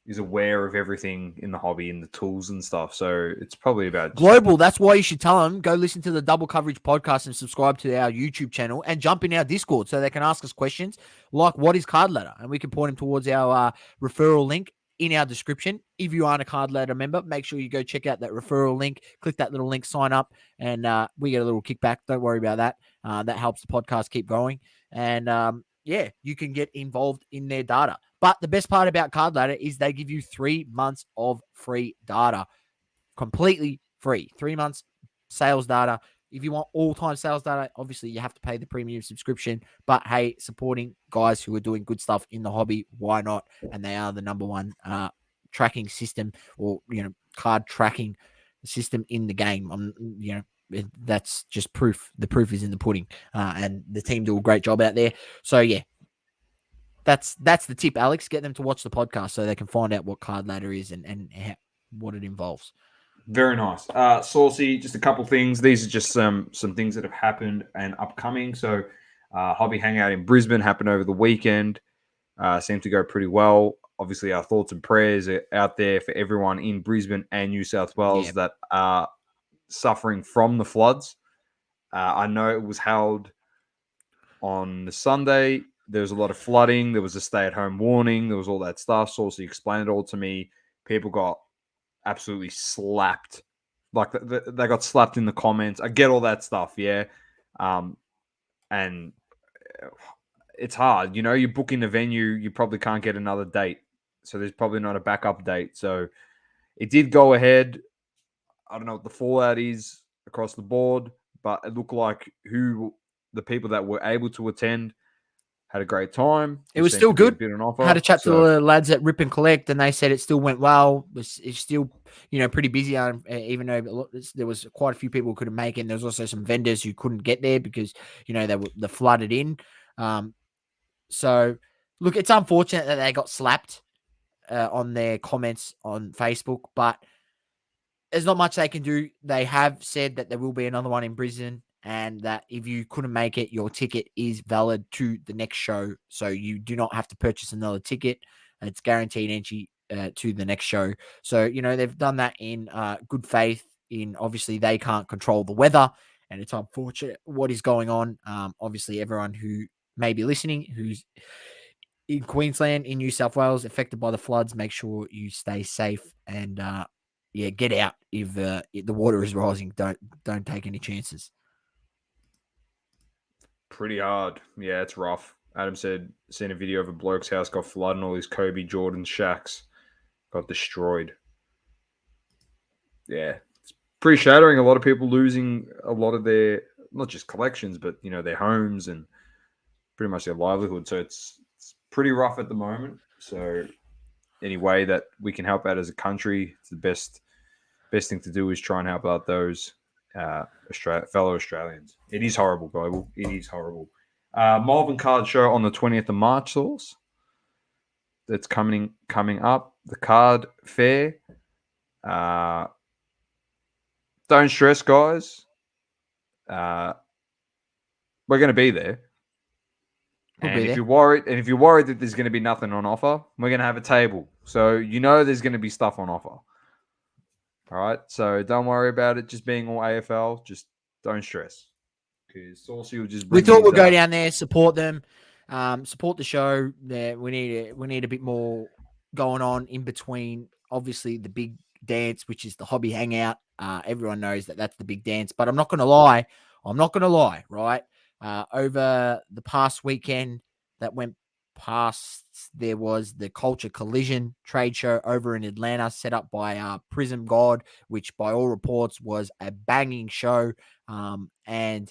is aware of everything in the hobby and the tools and stuff. So it's probably about Global. That's why you should tell them, go listen to the Double Coverage podcast and subscribe to our YouTube channel and jump in our Discord so they can ask us questions like, what is Cardladder? And we can point them towards our referral link in our description. If you aren't a Cardladder member, make sure you go check out that referral link, click that little link, sign up, and we get a little kickback. Don't worry about that. That helps the podcast keep going. And yeah, you can get involved in their data. But the best part about Cardladder is they give you 3 months of free data, completely free. 3 months sales data. If you want all-time sales data, obviously you have to pay the premium subscription. But hey, supporting guys who are doing good stuff in the hobby, why not? And they are the number one tracking system, or card tracking system in the game. That's just proof. The proof is in the pudding, and the team do a great job out there. So yeah, that's the tip, Alex. Get them to watch the podcast so they can find out what Cardladder is and what it involves. Very nice. Saucey, just a couple things. These are just some things that have happened and upcoming. So Hobby Hangout in Brisbane happened over the weekend. seemed to go pretty well. Obviously, our thoughts and prayers are out there for everyone in Brisbane and New South Wales that are suffering from the floods. I know it was held on the Sunday. There was a lot of flooding. There was a stay-at-home warning. There was all that stuff. Saucey explained it all to me. People got absolutely slapped. Like they got slapped in the comments. I get all that stuff, yeah. And it's hard. You know, you book in a venue, you probably can't get another date. So there's probably not a backup date. So it did go ahead. I don't know what the fallout is across the board, but it looked like the people that were able to attend had a great time. It was still good. Had a chat to So the lads at Rip and Collect, and they said it still went well. It's still, pretty busy, even though there was quite a few people who couldn't make it. And there was also some vendors who couldn't get there because, they flooded in. So, look, it's unfortunate that they got slapped on their comments on Facebook, but there's not much they can do. They have said that there will be another one in Brisbane, and that if you couldn't make it, your ticket is valid to the next show. So you do not have to purchase another ticket. It's guaranteed entry to the next show. So, they've done that in good faith. Obviously, they can't control the weather, and it's unfortunate what is going on. Obviously, everyone who may be listening, who's in Queensland, in New South Wales, affected by the floods, make sure you stay safe and get out if the water is rising. Don't take any chances. Pretty hard. Yeah, it's rough. Adam said, seen a video of a bloke's house got flooded and all his Kobe Jordan shacks got destroyed. Yeah, it's pretty shattering. A lot of people losing a lot of their, not just collections, but, their homes and pretty much their livelihood. So it's pretty rough at the moment. So any way that we can help out as a country, it's the best thing to do is try and help out those fellow Australians. It is horrible, Global. It is horrible. Malvern Card Show on the 20th of March, Source. That's coming up. The card fair. Don't stress, guys. We're going to be there. If you're worried that there's going to be nothing on offer, we're going to have a table. So there's going to be stuff on offer. All right, so don't worry about it just being all AFL. Just don't stress, because Saucey will just. We thought we'd go down there, support them, support the show. We need a bit more going on in between. Obviously, the big dance, which is the hobby hangout. Everyone knows that that's the big dance. But I'm not going to lie. Right, over the past weekend that went past, there was the Culture Collision trade show over in Atlanta, set up by Prism God, which by all reports was a banging show. And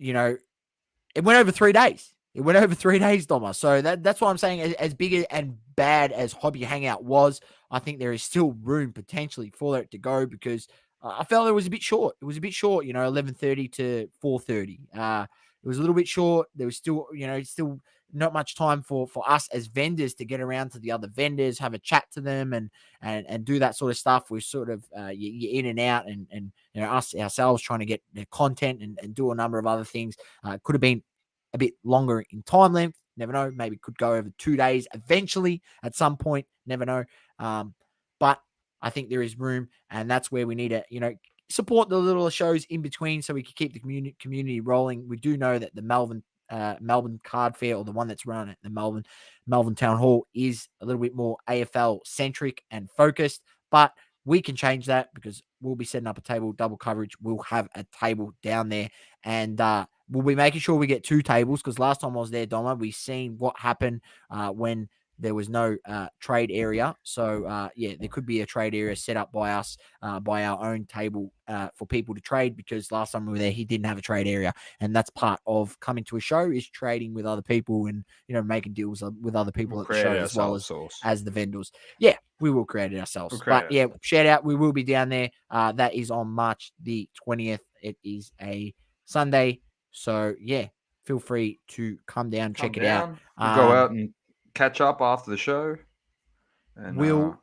it went over 3 days. Doma. So that's what I'm saying. As big and bad as Hobby Hangout was, I think there is still room potentially for it to go, because I felt it was a bit short. 11:30 to 4:30. It was a little bit short. There was still, still not much time for us as vendors to get around to the other vendors, have a chat to them, and do that sort of stuff. We're sort of you're in and out, and us ourselves trying to get content and do a number of other things. Could have been a bit longer in time length. Never know. Maybe could go over 2 days eventually at some point. Never know. But I think there is room, and that's where we need to, support the little shows in between so we can keep the community rolling. We do know that the Melbourne Card Fair, or the one that's run at the Melbourne Town Hall, is a little bit more AFL centric and focused, but we can change that, because we'll be setting up a table. Double Coverage will have a table down there, and we'll be making sure we get 2 tables, because last time I was there, Doma, we seen what happened when there was no trade area. So, there could be a trade area set up by us, by our own table for people to trade, because last time we were there, he didn't have a trade area. And that's part of coming to a show, is trading with other people and, making deals with other people at the show, as well as the vendors. Yeah, we will create it ourselves. Shout out. We will be down there. That is on March the 20th. It is a Sunday. So, feel free to come down, check it out. We'll go out and catch up after the show, and we'll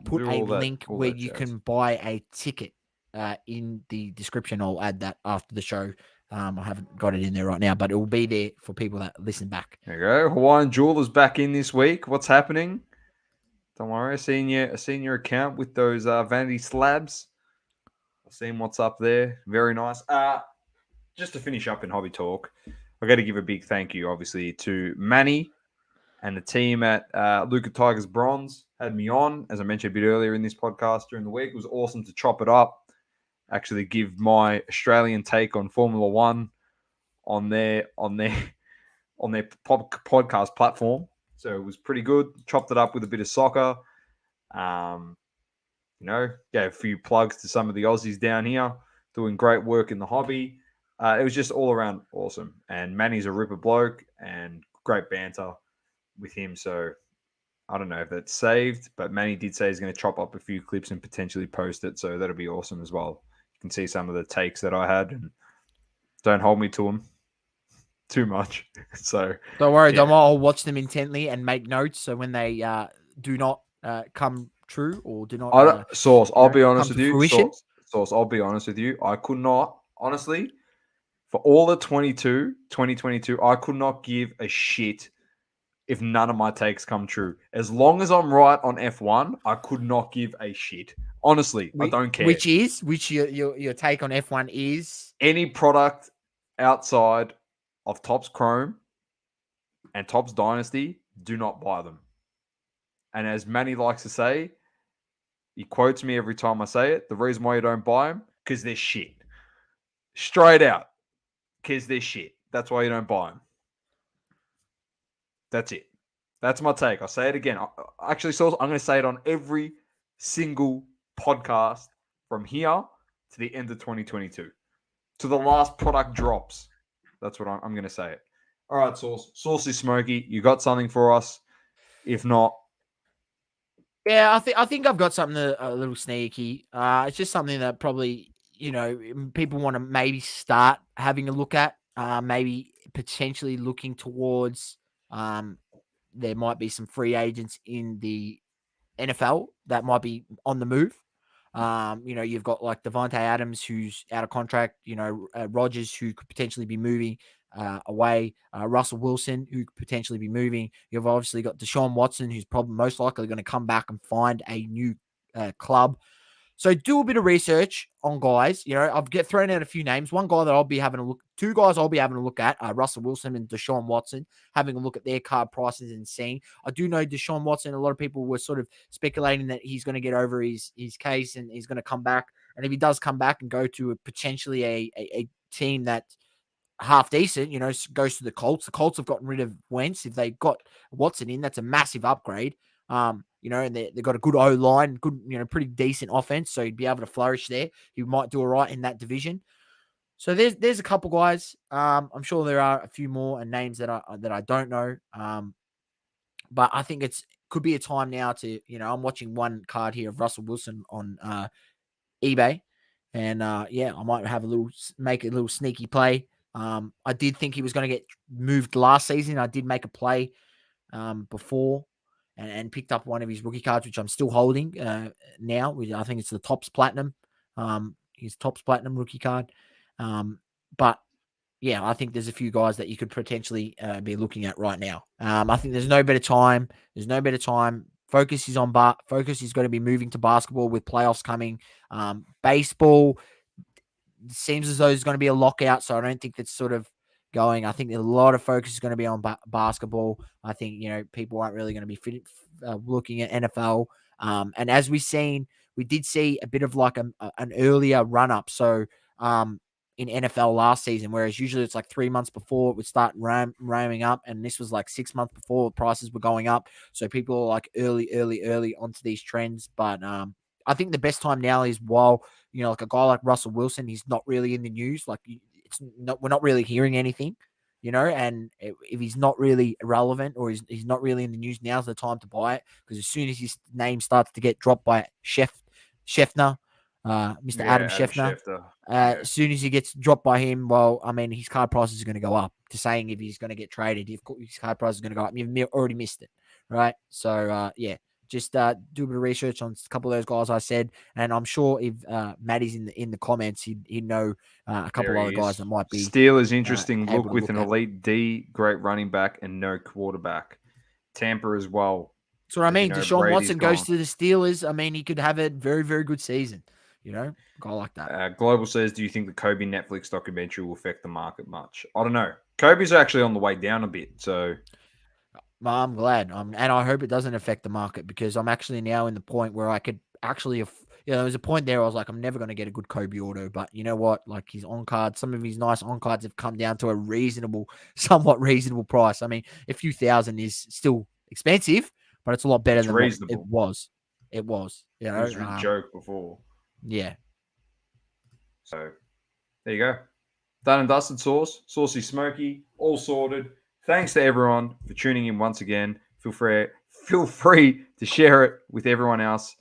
put a link where you can buy a ticket in the description. I'll add that after the show, I haven't got it in there right now, but it will be there for people that listen back. There you go. Hawaiian Jewelers back in this week. What's happening? Don't worry. I seen your account with those vanity slabs. I've seen what's up there. Very nice. Just to finish up in hobby talk, I got to give a big thank you, obviously, to Manny and the team at Luca Tigers Bronze. Had me on, as I mentioned a bit earlier in this podcast during the week. It was awesome to chop it up. Actually, give my Australian take on Formula One on their podcast platform. So it was pretty good. Chopped it up with a bit of soccer. Gave a few plugs to some of the Aussies down here doing great work in the hobby. It was just all around awesome. And Manny's a ripper bloke and great banter with him. So I don't know if that's saved, but Manny did say he's going to chop up a few clips and potentially post it. So that'll be awesome as well. You can see some of the takes that I had, and don't hold me to them too much. So don't worry. I'll watch them intently and make notes. So when they do not come true or do not Sauce, I'll be honest with you. Sauce, I'll be honest with you. I could not, honestly, for all of 2022, I could not give a shit if none of my takes come true. As long as I'm right on F1, I could not give a shit. Honestly, I don't care. Which your take on F1 is? Any product outside of Topps Chrome and Topps Dynasty, do not buy them. And as Manny likes to say, he quotes me every time I say it, the reason why you don't buy them, because they're shit. Straight out. Because they're shit. That's why you don't buy them. That's it. That's my take. I'll say it again. Actually, I'm going to say it on every single podcast from here to the end of 2022. To the last product drops. That's what I'm going to say it. All right, Sauce. Saucy Smokey, you got something for us? If not, yeah, I think I've got something a little sneaky. It's just something that probably people want to maybe start having a look at. Maybe potentially looking towards. There might be some free agents in the NFL that might be on the move. You've got like Devontae Adams, who's out of contract. Rodgers, who could potentially be moving away. Russell Wilson, who could potentially be moving. You've obviously got Deshaun Watson, who's probably most likely going to come back and find a new club. So do a bit of research on guys. I've thrown out a few names. One guy that I'll be having a look, two guys I'll be having a look at, Russell Wilson and Deshaun Watson, having a look at their card prices and seeing. I do know Deshaun Watson, a lot of people were sort of speculating that he's going to get over his case and he's going to come back. And if he does come back and go to potentially a team that half decent, goes to the Colts. The Colts have gotten rid of Wentz. If they got Watson in, that's a massive upgrade. And they've got a good O-line, good, pretty decent offense. So he'd be able to flourish there. He might do all right in that division. So there's a couple guys. I'm sure there are a few more and names that I don't know. But I think could be a time now to, I'm watching one card here of Russell Wilson on eBay. And I might make a little sneaky play. I did think he was going to get moved last season. I did make a play before and picked up one of his rookie cards, which I'm still holding now. I think it's the Topps Platinum, his Topps Platinum rookie card. But yeah, I think there's a few guys that you could potentially be looking at right now. I think there's no better time. Focus is on focus is going to be moving to basketball with playoffs coming. Baseball seems as though there's going to be a lockout, so I don't think that's sort of going. I think a lot of focus is going to be on basketball. I think people aren't really going to be looking at NFL. And as we did see a bit of like an earlier run up. So in NFL last season, whereas usually it's like 3 months before it would start ramming up, and this was like 6 months before prices were going up. So people are like early onto these trends. But I think the best time now is while like a guy like Russell Wilson, he's not really in the news. Like we're not really hearing anything, and if he's not really relevant or he's not really in the news, now's the time to buy it, because as soon as his name starts to get dropped by Scheffner, Mr. Adam Scheffner. As soon as he gets dropped by him, well, I mean, his card price is going to go up. To saying if he's going to get traded, if his card price is going to go up, you've already missed it, right? So, Just do a bit of research on a couple of those guys I said, and I'm sure if Maddie's in the comments, he'd know a couple There other he guys is. that might be Steelers interesting able look to with look an at. elite D, great running back, and no quarterback. Tampa as well. That's what I As you mean. know, Deshaun Brady's Watson goes gone. to the Steelers. I mean, he could have a very, very good season. A guy like that. Global says, do you think the Kobe Netflix documentary will affect the market much? I don't know. Kobe's actually on the way down a bit, so Well, I'm glad. And I hope it doesn't affect the market because I'm actually now in the point where I could actually, there was a point there I was like, I'm never going to get a good Kobe auto, but you know what? Like his on cards, some of his nice on cards have come down to a somewhat reasonable price. I mean, a few thousand is still expensive, but it's a lot better it's than what reasonable. it was. It was, It was a joke before. Yeah. So there you go. Done and dusted, Saucey, Smokey, all sorted. Thanks to everyone for tuning in once again. Feel free to share it with everyone else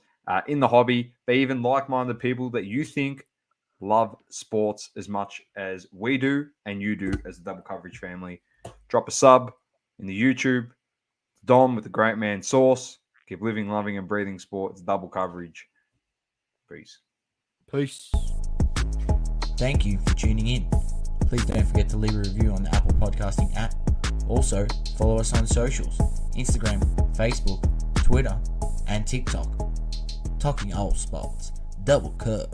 in the hobby, but even like-minded people that you think love sports as much as we do and you do as the Double Coverage family. Drop a sub in the YouTube. Dom with the great man Sauce. Keep living, loving, and breathing sports. Double Coverage. Peace. Thank you for tuning in. Please don't forget to leave a review on the Apple Podcasting app. Also, follow us on socials, Instagram, Facebook, Twitter, and TikTok. Talking all sports. Double Curve.